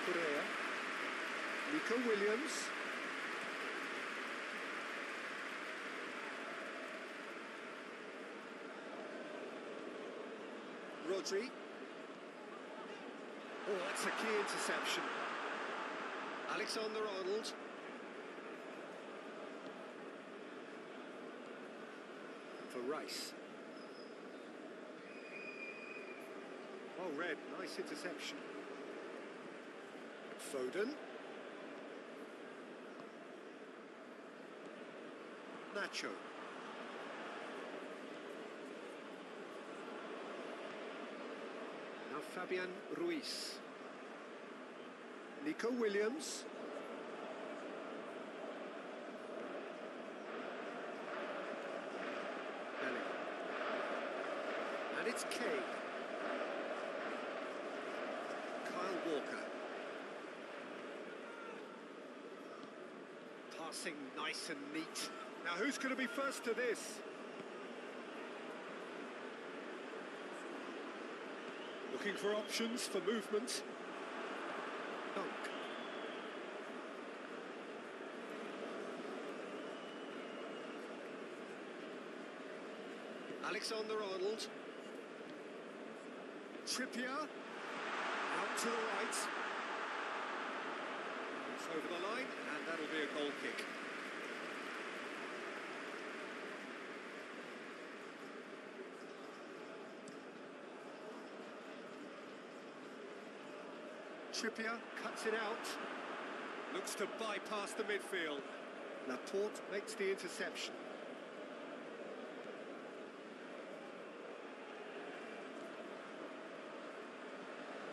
[SPEAKER 1] Correa. Nico Williams. Rodri. Oh, that's a key interception. Alexander-Arnold. For Rice. Oh, Red, nice interception. Foden. Nacho. Now Fabian Ruiz. Nico Williams. Bellingham. And it's Kane. Kyle Walker. Passing nice and neat. Now who's going to be first to this? Looking for options for movement. Dunk. Alexander-Arnold. Trippier. Out to the right. It's over the line, and that'll be a goal kick. Trippier cuts it out. Looks to bypass the midfield. Laporte makes the interception.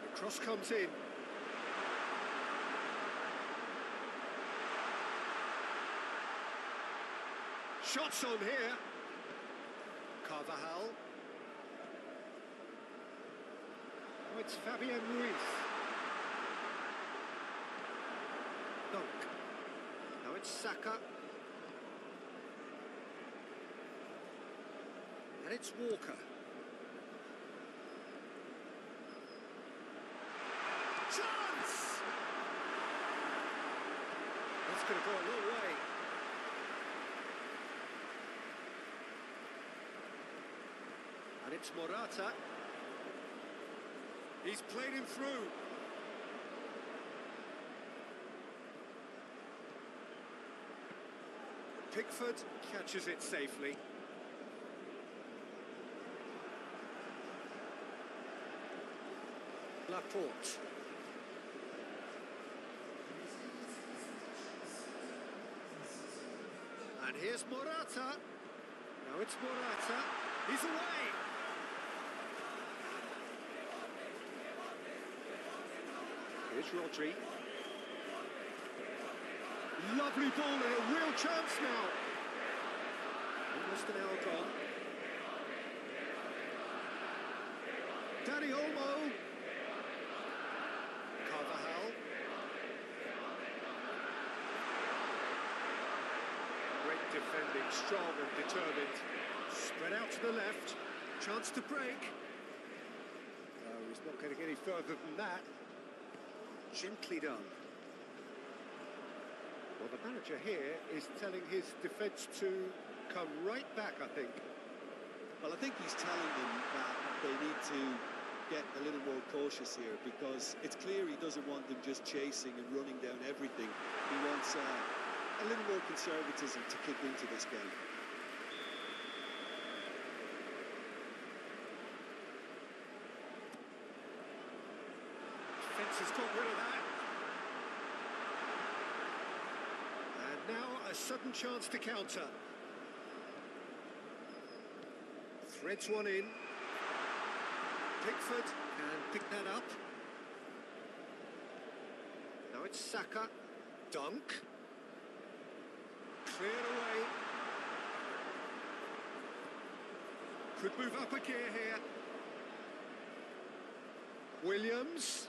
[SPEAKER 1] The cross comes in. Shots on here. Carvajal. Oh, it's Fabian Ruiz. Dunk. Now it's Saka. And it's Walker. Chance! That's going to go a long way. And it's Morata. He's played him through. Pickford catches it safely. Laporte. And here's Morata. Now it's Morata. He's away. Here's Rodri. Lovely ball and a real chance now. Almost an hour gone. Danny Olmo. Carvajal. Great defending, strong and determined. Spread out to the left. Chance to break. No, he's not going to get any further than that. Gently done. Well, the manager here is telling his defence to come right back, I think.
[SPEAKER 3] Well, I think he's telling them that they need to get a little more cautious here, because it's clear he doesn't want them just chasing and running down everything. He wants a little more conservatism to kick into this game.
[SPEAKER 1] Defence has got rid of that. And now a sudden chance to counter. Threads one in. Pickford can pick that up. Now it's Saka. Dunk. Cleared away. Could move up a gear here. Williams.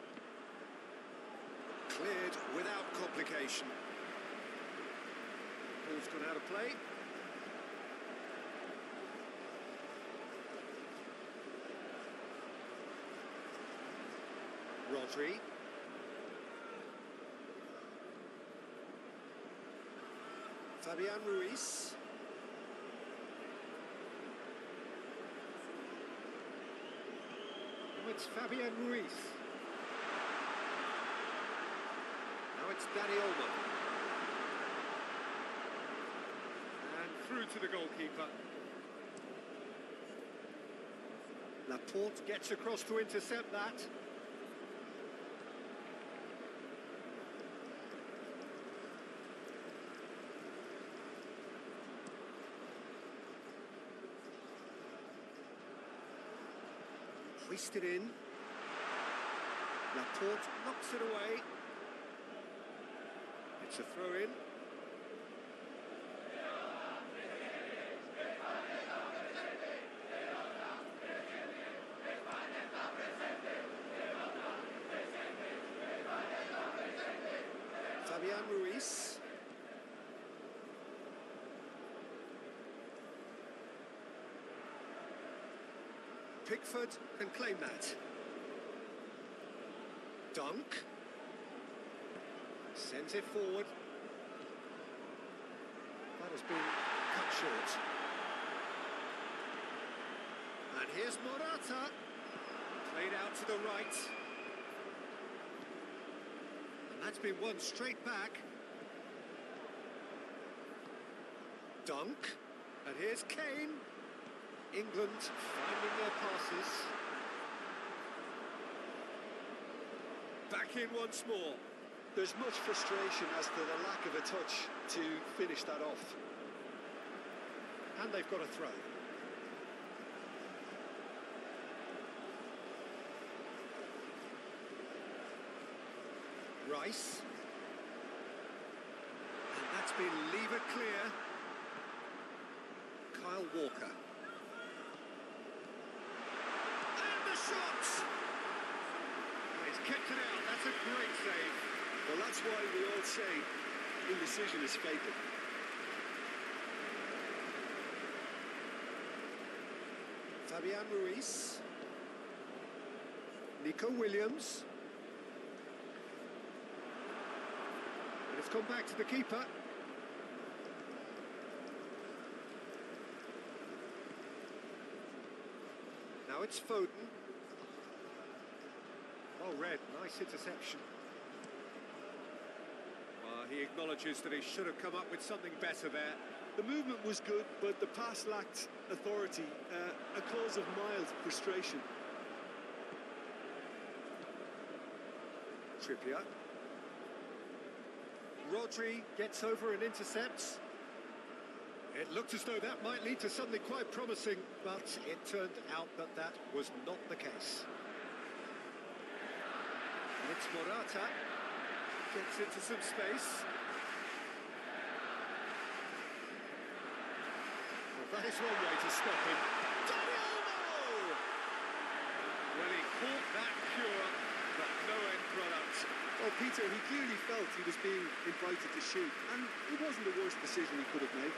[SPEAKER 1] Cleared without complication. Ball's gone out of play. Rodri. Fabian Ruiz. Now it's Fabian Ruiz. Now it's Danny Olmo. And through to the goalkeeper. Laporte gets across to intercept that. Hoisted in. Laporte knocks it away. It's a throw-in. Fabian Ruiz. Pickford can claim that. Dunk. Sends it forward. That has been cut short. And here's Morata. Played out to the right. And that's been won straight back. Dunk. And here's Kane. England finding their passes. Back in once more.
[SPEAKER 3] There's much frustration as to the lack of a touch to finish that off.
[SPEAKER 1] And they've got a throw. Rice. And that's been lever clear. Kyle Walker. Shot! He's kicked it out. That's a great save.
[SPEAKER 3] Well, that's why we all say indecision is fatal.
[SPEAKER 1] Fabian Ruiz. Nico Williams. And it's gone back to the keeper. Now it's Foden. Well read, nice interception. Well, he acknowledges that he should have come up with something better there.
[SPEAKER 3] The movement was good, but the pass lacked authority, a cause of mild frustration.
[SPEAKER 1] Trippier. Rodri gets over and intercepts. It looked as though that might lead to something quite promising, but it turned out that that was not the case. And it's Morata. Gets into some space. Well, that is one way to stop him. Danny Olmo! Well, he
[SPEAKER 3] Well, Peter, he clearly felt he was being invited to shoot, and it wasn't the worst decision he could have made.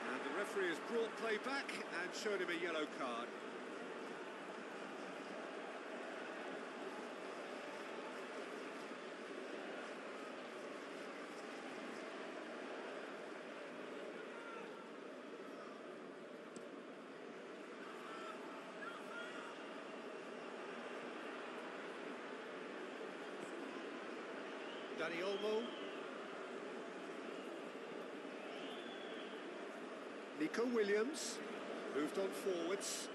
[SPEAKER 1] And the referee has brought play back and shown him a yellow card. Dani Olmo. Nico Williams moved on forwards.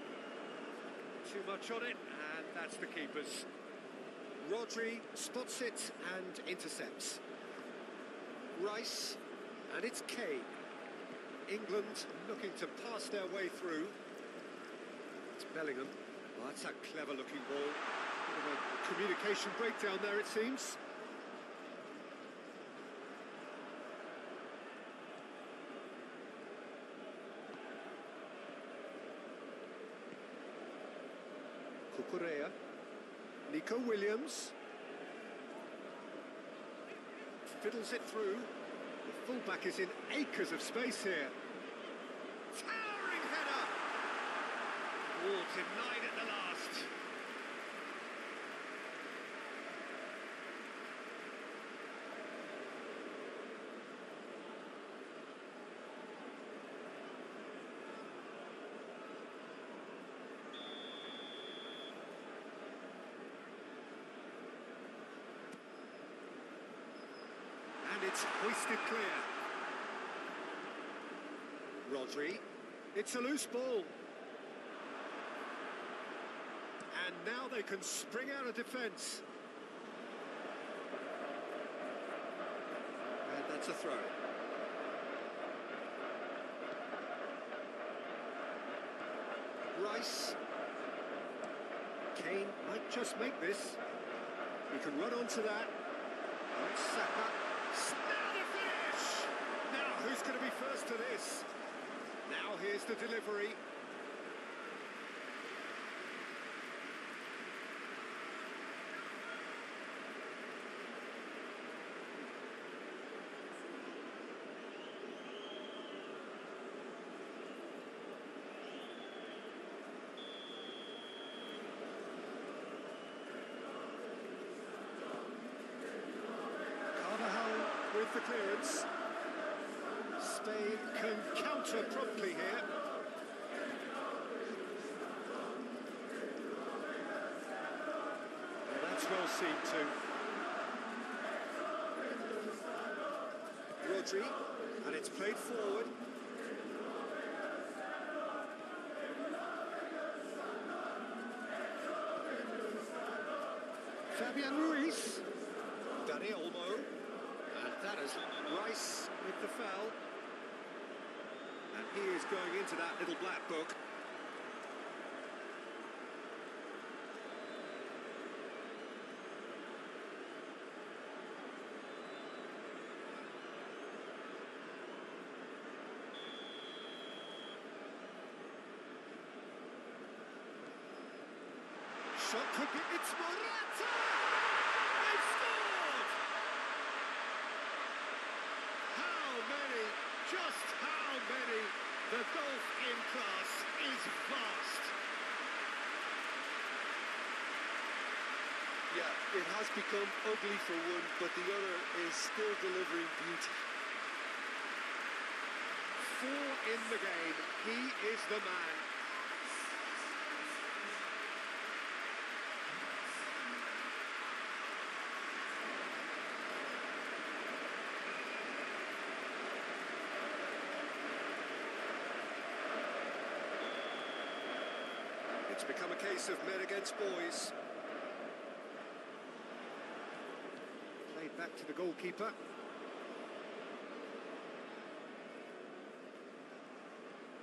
[SPEAKER 1] Too much on it, and that's the keeper's. Rodri spots it and intercepts. Rice, and it's Kane. England looking to pass their way through. It's Bellingham. Well, that's a clever-looking ball. Bit of a communication breakdown there, it seems. Cucurella, Nico Williams, fiddles it through. The fullback is in acres of space here. Towering header! Oh, denied at the last. And it's hoisted clear. Rodri, it's a loose ball. And now they can spring out of defence. And that's a throw. Rice. Kane might just make this. He can run onto that. And Saka. Now the finish! Now who's going to be first to this? Now here's the delivery. With the clearance. Spain can counter promptly here. Well, that's well seen too. Rodri, and it's played forward. Fabian Ruiz. Dani Olmo. And that is Rice with the foul. And he is going into that little black book. Shot could be, it's Morata! They've scored! How many, just how many? The gulf in class is vast.
[SPEAKER 3] Yeah, it has become ugly for one, but the other is still delivering beauty.
[SPEAKER 1] 4 in the game, he is the man. It's become a case of men against boys. Played back to the goalkeeper.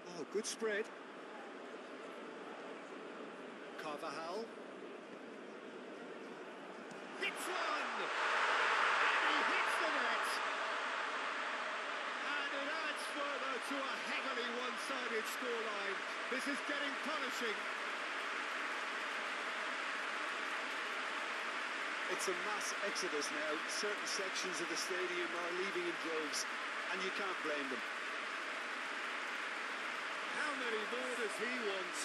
[SPEAKER 1] Oh, good spread. Carvajal. Hits one! And he hits the net! And it adds further to a heavily one-sided
[SPEAKER 3] It's a mass exodus now. Certain sections of the stadium are leaving in droves, and you can't blame them.
[SPEAKER 2] How many more does he want?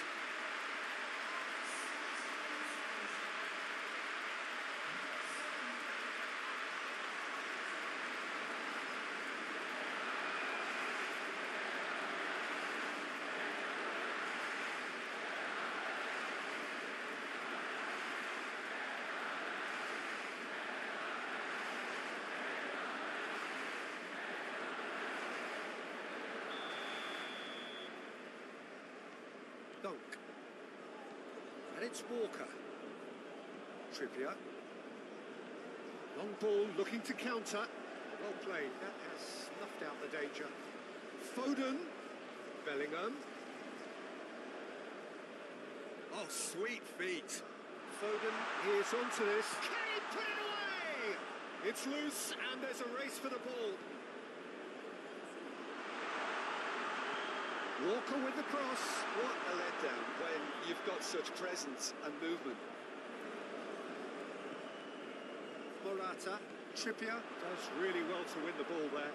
[SPEAKER 1] Dunk. And it's Walker. Trippier. Long ball looking to counter. Well played. That has snuffed out the danger. Foden. Bellingham. Oh, sweet feet. Foden is onto this. Can he put it away? It's loose and there's a race for the ball. Walker with the cross.
[SPEAKER 3] What a letdown when you've got such presence and movement.
[SPEAKER 1] Morata. Trippier does really well to win the ball there.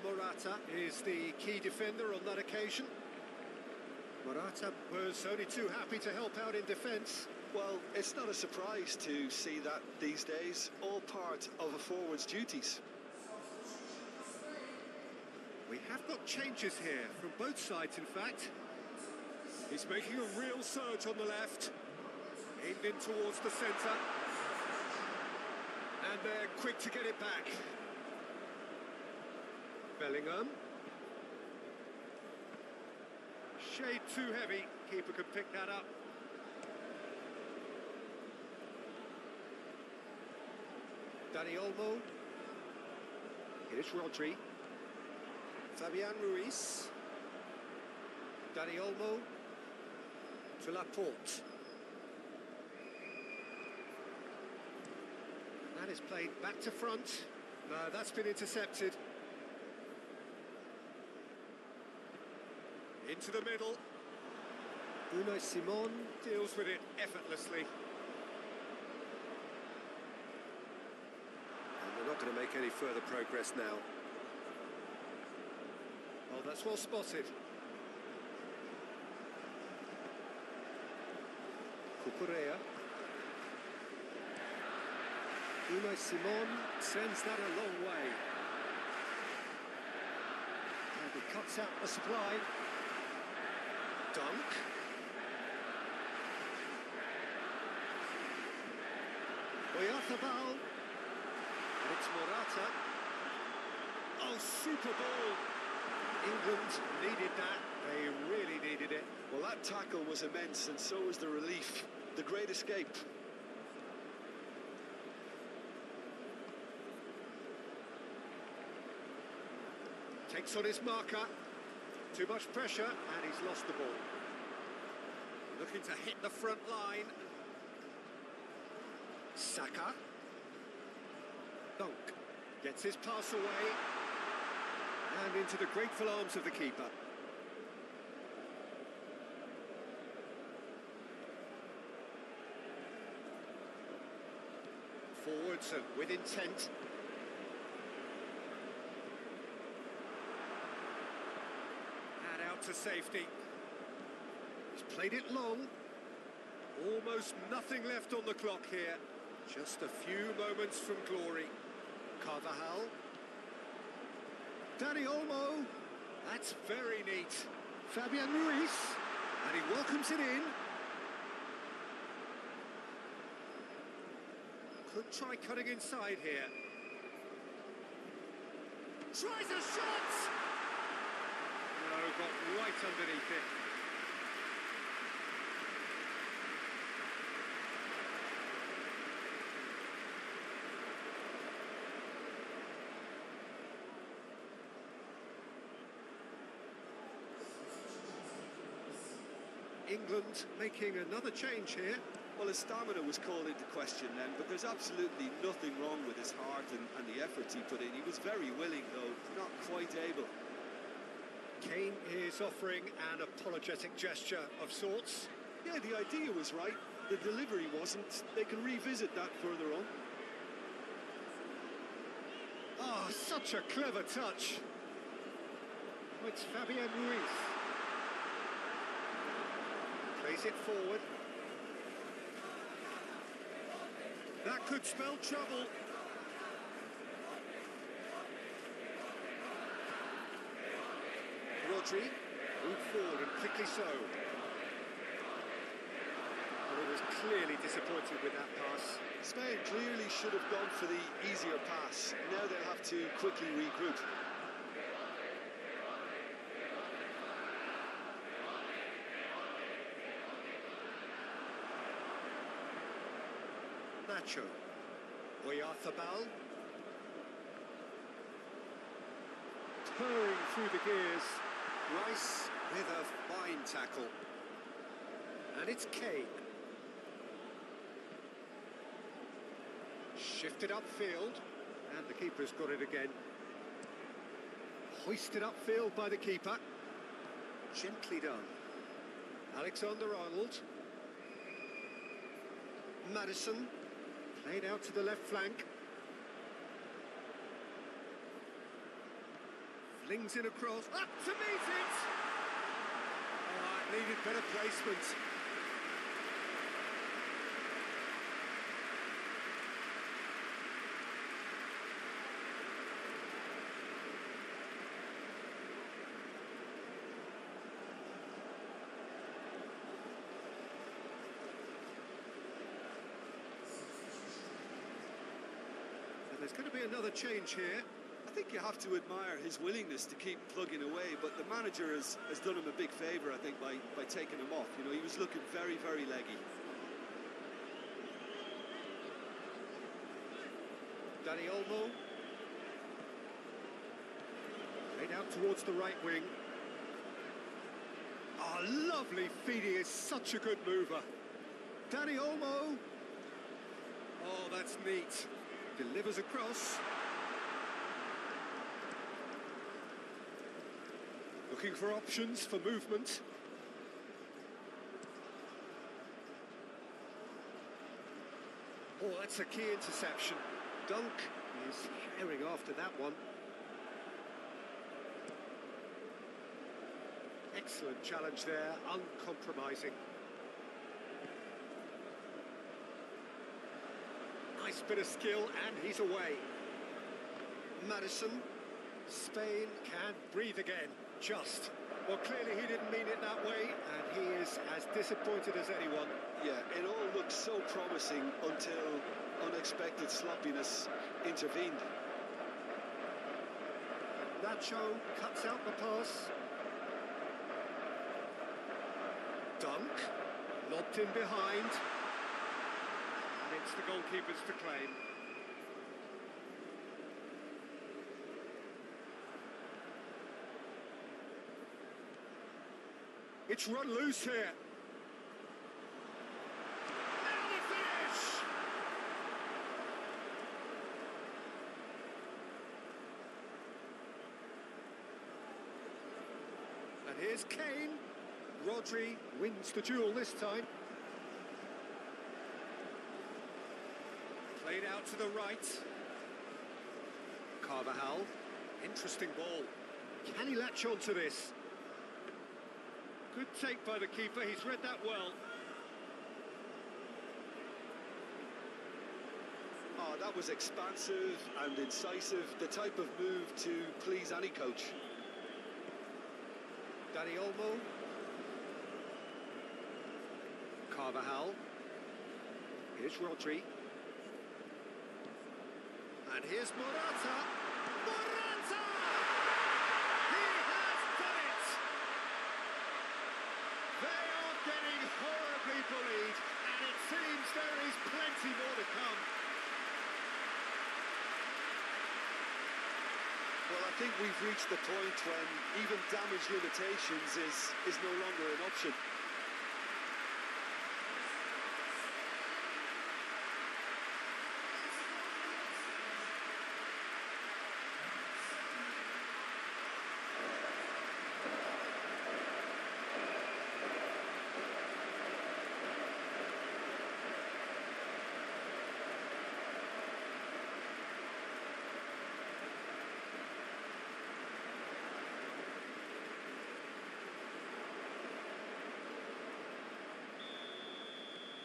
[SPEAKER 1] Morata is the key defender on that occasion. Morata was only too happy to help out in defence.
[SPEAKER 3] Well, it's not a surprise to see that these days, all part of a forward's duties.
[SPEAKER 1] We have got changes here from both sides, in fact. He's making a real surge on the left. Aimed in towards the centre. And they're quick to get it back. Bellingham. Shade too heavy. Keeper could pick that up. Dani Olmo. Here's Rodri. Fabian Ruiz. Dani Olmo. To Laporte. And that is played back to front. No, that's been intercepted. Into the middle. Unai Simon deals with it effortlessly. And they're not going to make any further progress now. Oh, that's well spotted. Cucurella. Unai Simon sends that a long way. And he cuts out the supply. Dunk. Oyarzabal. And it's Morata. Oh, super ball. England needed that. They really needed it.
[SPEAKER 3] Well, that tackle was immense, and so was the relief. The great escape.
[SPEAKER 1] Takes on his marker. Too much pressure, and he's lost the ball. Looking to hit the front line. Saka. Dunk. Gets his pass away. And into the grateful arms of the keeper. Forwards and with intent. And out to safety. He's played it long. Almost nothing left on the clock here. Just a few moments from glory. Carvajal. Dani Olmo. That's very neat. Fabian Ruiz. And he welcomes it in. Could try cutting inside here. Tries a shot! No, got right underneath it. England making another change here.
[SPEAKER 3] Well, his stamina was called into question then, but there's absolutely nothing wrong with his heart and the efforts he put in. He was very willing, though, not quite able.
[SPEAKER 1] Kane is offering an apologetic gesture of sorts.
[SPEAKER 3] Yeah, the idea was right. the delivery wasn't. They can revisit that further on.
[SPEAKER 1] Oh, such a clever touch. Oh, it's Fabian Ruiz. Plays it forward. That could spell trouble. Rodri moved forward and quickly so. Well, he was clearly disappointed with that pass.
[SPEAKER 3] Spain clearly should have gone for the easier pass. Now they'll have to quickly regroup.
[SPEAKER 1] Nacho. Oyarzabal. Purring through the gears. Rice with a fine tackle. And it's Kane. Shifted upfield. And the keeper's got it again. Hoisted upfield by the keeper. Gently done. Alexander-Arnold. Madison. Played out to the left flank. Flings it across. Up to meet it! Oh, it needed better placement. There's going to be another change here.
[SPEAKER 3] I think you have to admire his willingness to keep plugging away, but the manager has done him a big favour, I think, by taking him off. You know, he was looking very, very leggy.
[SPEAKER 1] Dani Olmo. Played out towards the right wing. Oh, lovely feed. He is such a good mover. Dani Olmo. Oh, that's neat. Delivers across. Looking for options for movement. Oh, that's a key interception. Dunk is herring after that one. Excellent challenge there, uncompromising. Nice bit of skill, and he's away. Madison. Spain can breathe again, just. Well, clearly he didn't mean it that way, and he is as disappointed as anyone.
[SPEAKER 3] Yeah, it all looked so promising until unexpected sloppiness intervened.
[SPEAKER 1] Nacho cuts out the pass. Dunk. Lobbed in behind. And it's the goalkeepers to claim. It's run loose here. Now the finish! And here's Kane. Rodri wins the duel this time. Played out to the right. Carvajal. Interesting ball. Can he latch on to this? Good take by the keeper, he's read that well.
[SPEAKER 3] Oh, that was expansive and incisive, the type of move to please any coach.
[SPEAKER 1] Dani Olmo. Carvajal. Here's Rodri. And here's Morata. Morata! He has done it! They are getting horribly bullied, and it seems there is plenty more to come.
[SPEAKER 3] Well, I think we've reached the point when even damage limitations is no longer an option.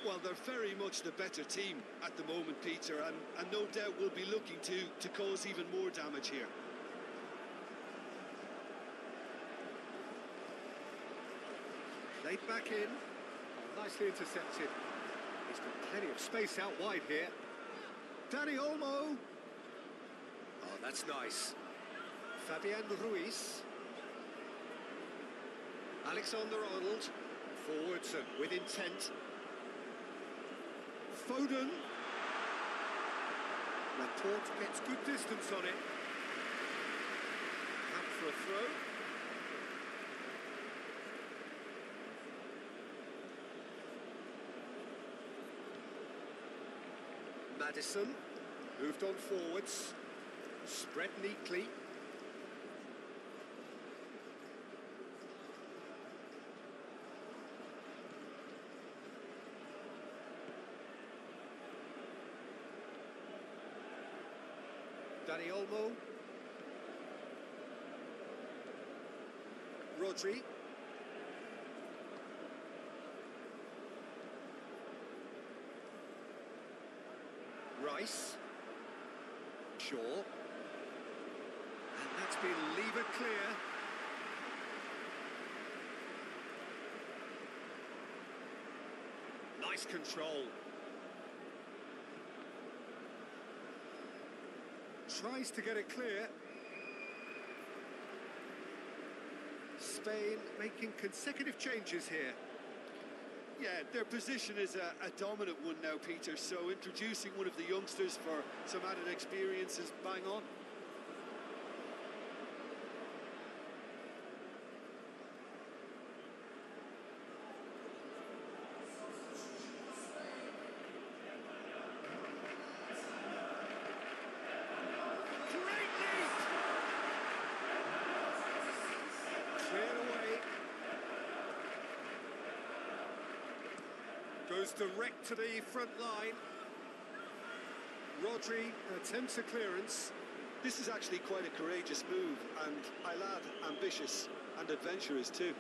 [SPEAKER 3] Well, they're very much the better team at the moment, Peter, and no doubt will be looking to cause even more damage here.
[SPEAKER 1] Laid back in, nicely intercepted. He's got plenty of space out wide here. Dani Olmo. Oh, that's nice. Fabian Ruiz. Alexander-Arnold. Forwards and with intent. Foden. Laporte gets good distance on it. Out for a throw. Madison moved on forwards, spread neatly. Dani Olmo. Rodri. Rice. Shaw. And that's been lever clear. Nice control. Tries to get it clear. Spain making consecutive changes here.
[SPEAKER 3] Yeah, their position is a dominant one now, Peter, so introducing one of the youngsters for some added experience is bang on.
[SPEAKER 1] Goes direct to the front line. Rodri attempts a clearance.
[SPEAKER 3] This is actually quite a courageous move, and I'll add ambitious and adventurous too.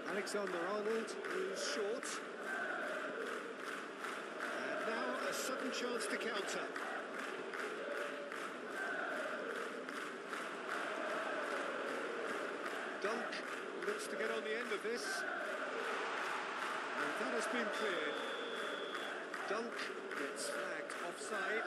[SPEAKER 1] Alexander-Arnold is short. And now a sudden chance to counter. Dunk looks to get on the end of this. And that has been cleared. Dunk gets flagged offside.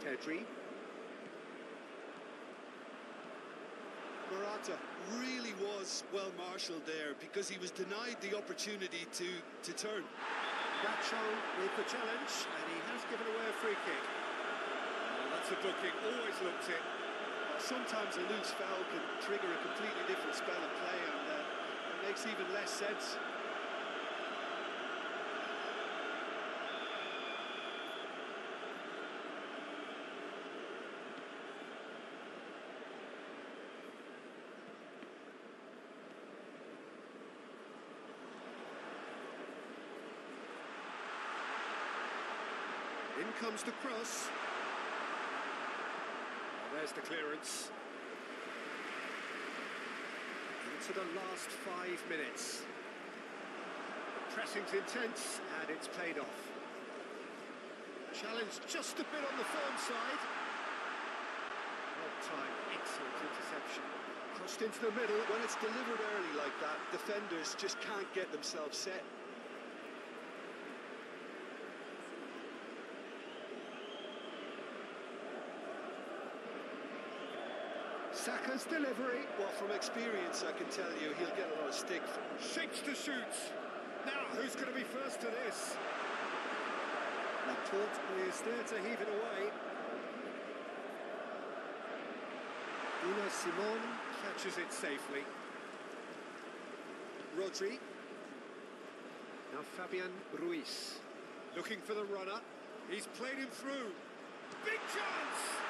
[SPEAKER 1] Pedri.
[SPEAKER 3] Morata really was well marshalled there because he was denied the opportunity to turn.
[SPEAKER 1] Nacho with the challenge, and he has given away a free kick. Oh, that's a booking, always looked it.
[SPEAKER 3] Sometimes a loose foul can trigger a completely different spell of play, and it makes even less sense.
[SPEAKER 1] In comes the cross. Oh, there's the clearance. Into the last 5 minutes. The pressing's intense, and it's paid off. Challenge just a bit on the firm side. Well time, excellent interception. Crossed into the middle.
[SPEAKER 3] When it's delivered early like that, defenders just can't get themselves set.
[SPEAKER 1] Saka's delivery.
[SPEAKER 3] Well, from experience, I can tell you he'll get a lot of stick.
[SPEAKER 1] Shapes to shoot. Now, who's going to be first to this? Laporte is there to heave it away. Una Simon catches it safely. Rodri. Now Fabian Ruiz. Looking for the runner. He's played him through. Big chance!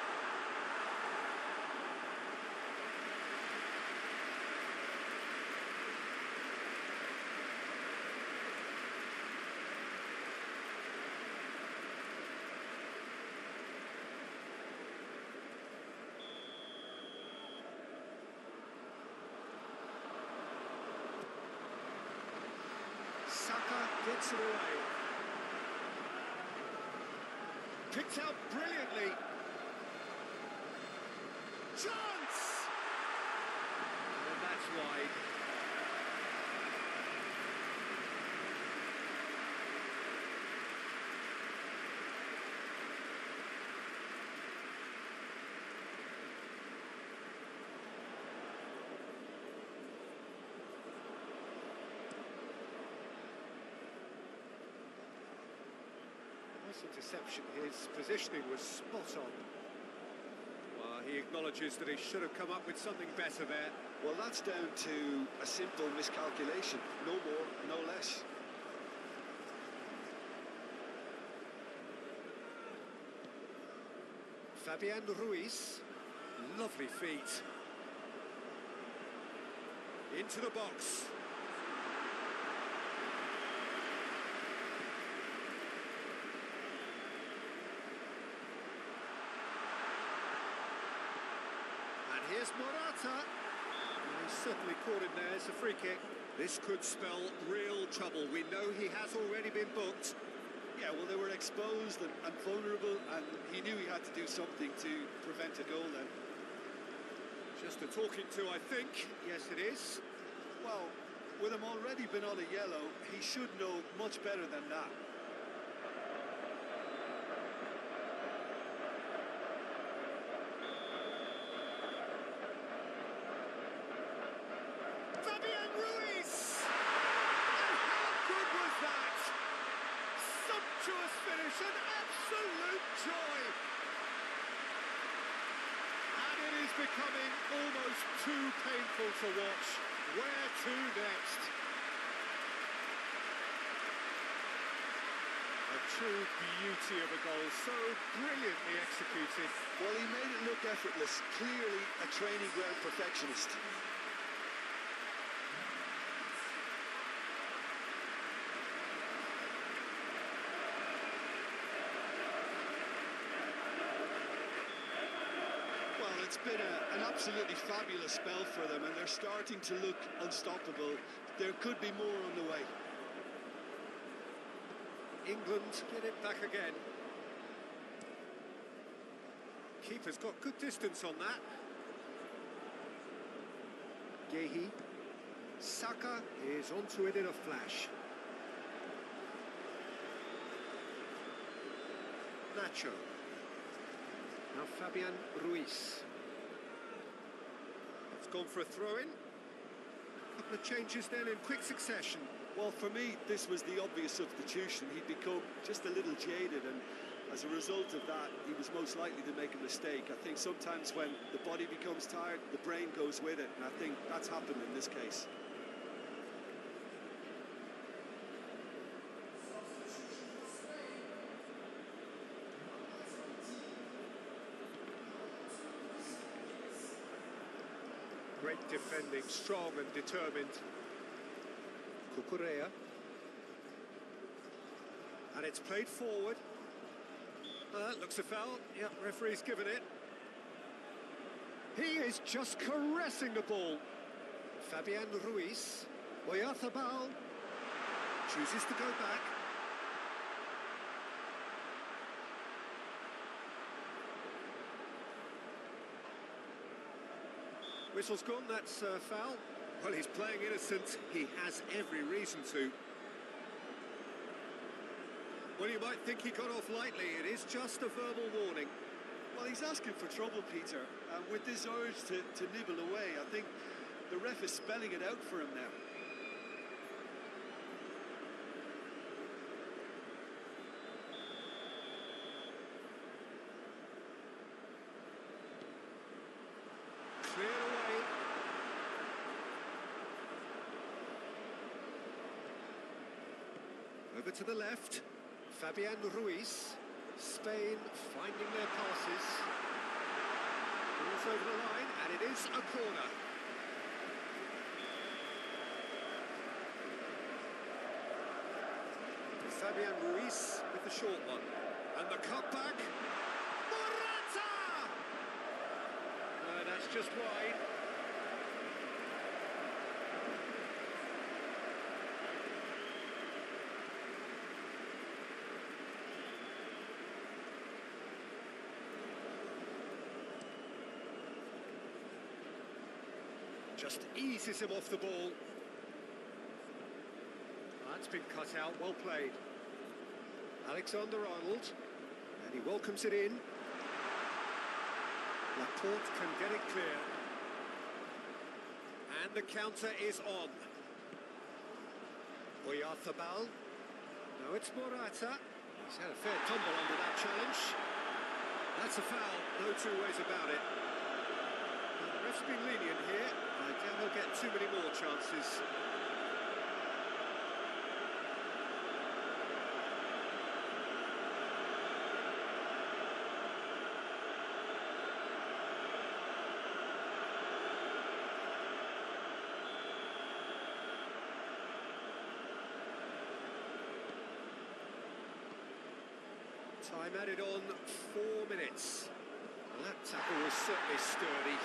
[SPEAKER 1] Saka gets it away. Picked out brilliantly. Chance! And that's wide. Interception, his positioning was spot on. Well, he acknowledges that he should have come up with something better there.
[SPEAKER 3] Well, that's down to a simple miscalculation, no more, no less.
[SPEAKER 1] Fabian Ruiz, lovely feet. Into the box. Here's Morata. He's certainly caught him there. It's a free kick. This could spell real trouble. We know he has already been booked.
[SPEAKER 3] Yeah, well, they were exposed and vulnerable, and he knew he had to do something to prevent a goal then.
[SPEAKER 1] Just a talking to, I think. Yes, it is.
[SPEAKER 3] Well, with him already been on a yellow, he should know much better than that.
[SPEAKER 1] Finish, an absolute joy, and it is becoming almost too painful to watch. Where to next? A true beauty of a goal, so brilliantly executed.
[SPEAKER 3] Well, he made it look effortless, clearly a training ground perfectionist. It's been an absolutely fabulous spell for them, and they're starting to look unstoppable. There could be more on the way.
[SPEAKER 1] England get it back again. Keeper's got good distance on that. Gehi. Saka is onto it in a flash. Nacho. Now Fabian Ruiz. It's gone for a throw-in. A couple of changes then in quick succession.
[SPEAKER 3] Well, for me, this was the obvious substitution. He'd become just a little jaded, and as a result of that, he was most likely to make a mistake. I think sometimes when the body becomes tired, the brain goes with it, and I think that's happened in this case.
[SPEAKER 1] Great defending, strong and determined. Cucurella. And it's played forward. Looks a foul. Yep, referee's given it. He is just caressing the ball. Fabian Ruiz. Oyarzabal chooses to go back. Whistle's gone, that's a foul. Well, he's playing innocent. He has every reason to. Well, you might think he got off lightly. It is just a verbal warning.
[SPEAKER 3] Well, he's asking for trouble, Peter. With this urge to nibble away, I think the ref is spelling it out for him now.
[SPEAKER 1] Cleared away. Over to the left. Fabian Ruiz. Spain finding their passes. Balls over the line, and it is a corner. Fabian Ruiz with the short one. And the cutback. Morata! No, that's just wide. Just eases him off the ball. That's been cut out, well played. Alexander-Arnold, and he welcomes it in. Laporte can get it clear. And the counter is on. Oyarzabal. No, it's Morata. He's had a fair tumble under that challenge. That's a foul, no two ways about it. Well, the ref's been lenient here. I doubt he'll get too many more chances. Time added on 4 minutes. Well, that tackle was certainly sturdy.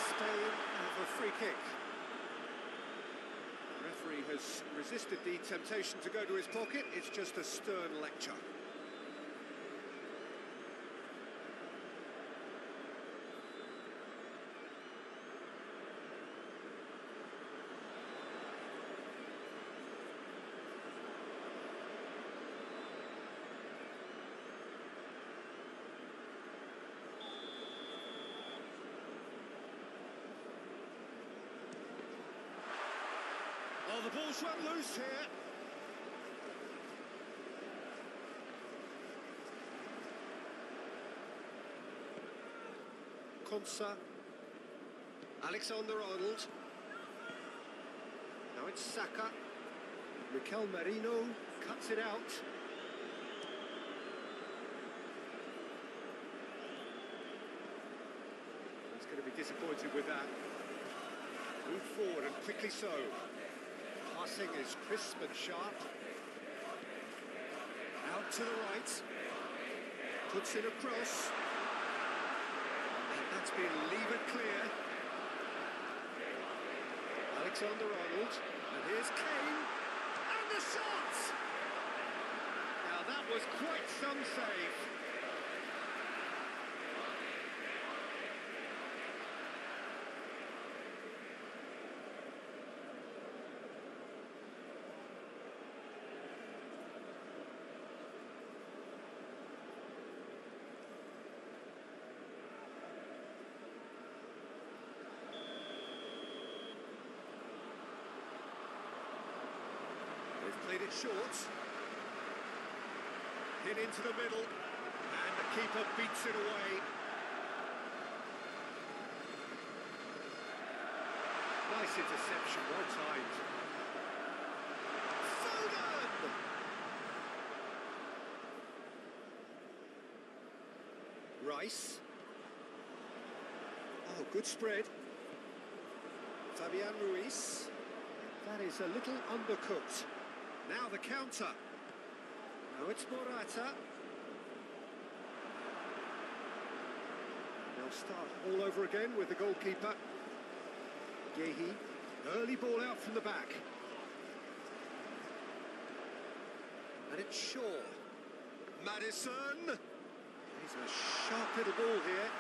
[SPEAKER 1] Spain have a free kick. The referee has resisted the temptation to go to his pocket. It's just a stern lecture. Oh, the ball's run loose here. Konsa. Alexander-Arnold. Now it's Saka. Mikel Merino cuts it out. He's going to be disappointed with that. Move forward and quickly so. Passing is crisp and sharp. Out to the right. Puts in a cross. And that's been levered clear. Alexander-Arnold. And here's Kane. And the shot! Now that was quite some save. Played it short. Hit into the middle. And the keeper beats it away. Nice interception, well timed. Foden! Rice. Oh, good spread. Fabian Ruiz. That is a little undercooked. Now the counter. Now it's Morata. They'll start all over again with the goalkeeper. Yehi. Early ball out from the back. And it's Shaw. Maddison. He's a sharp little ball here.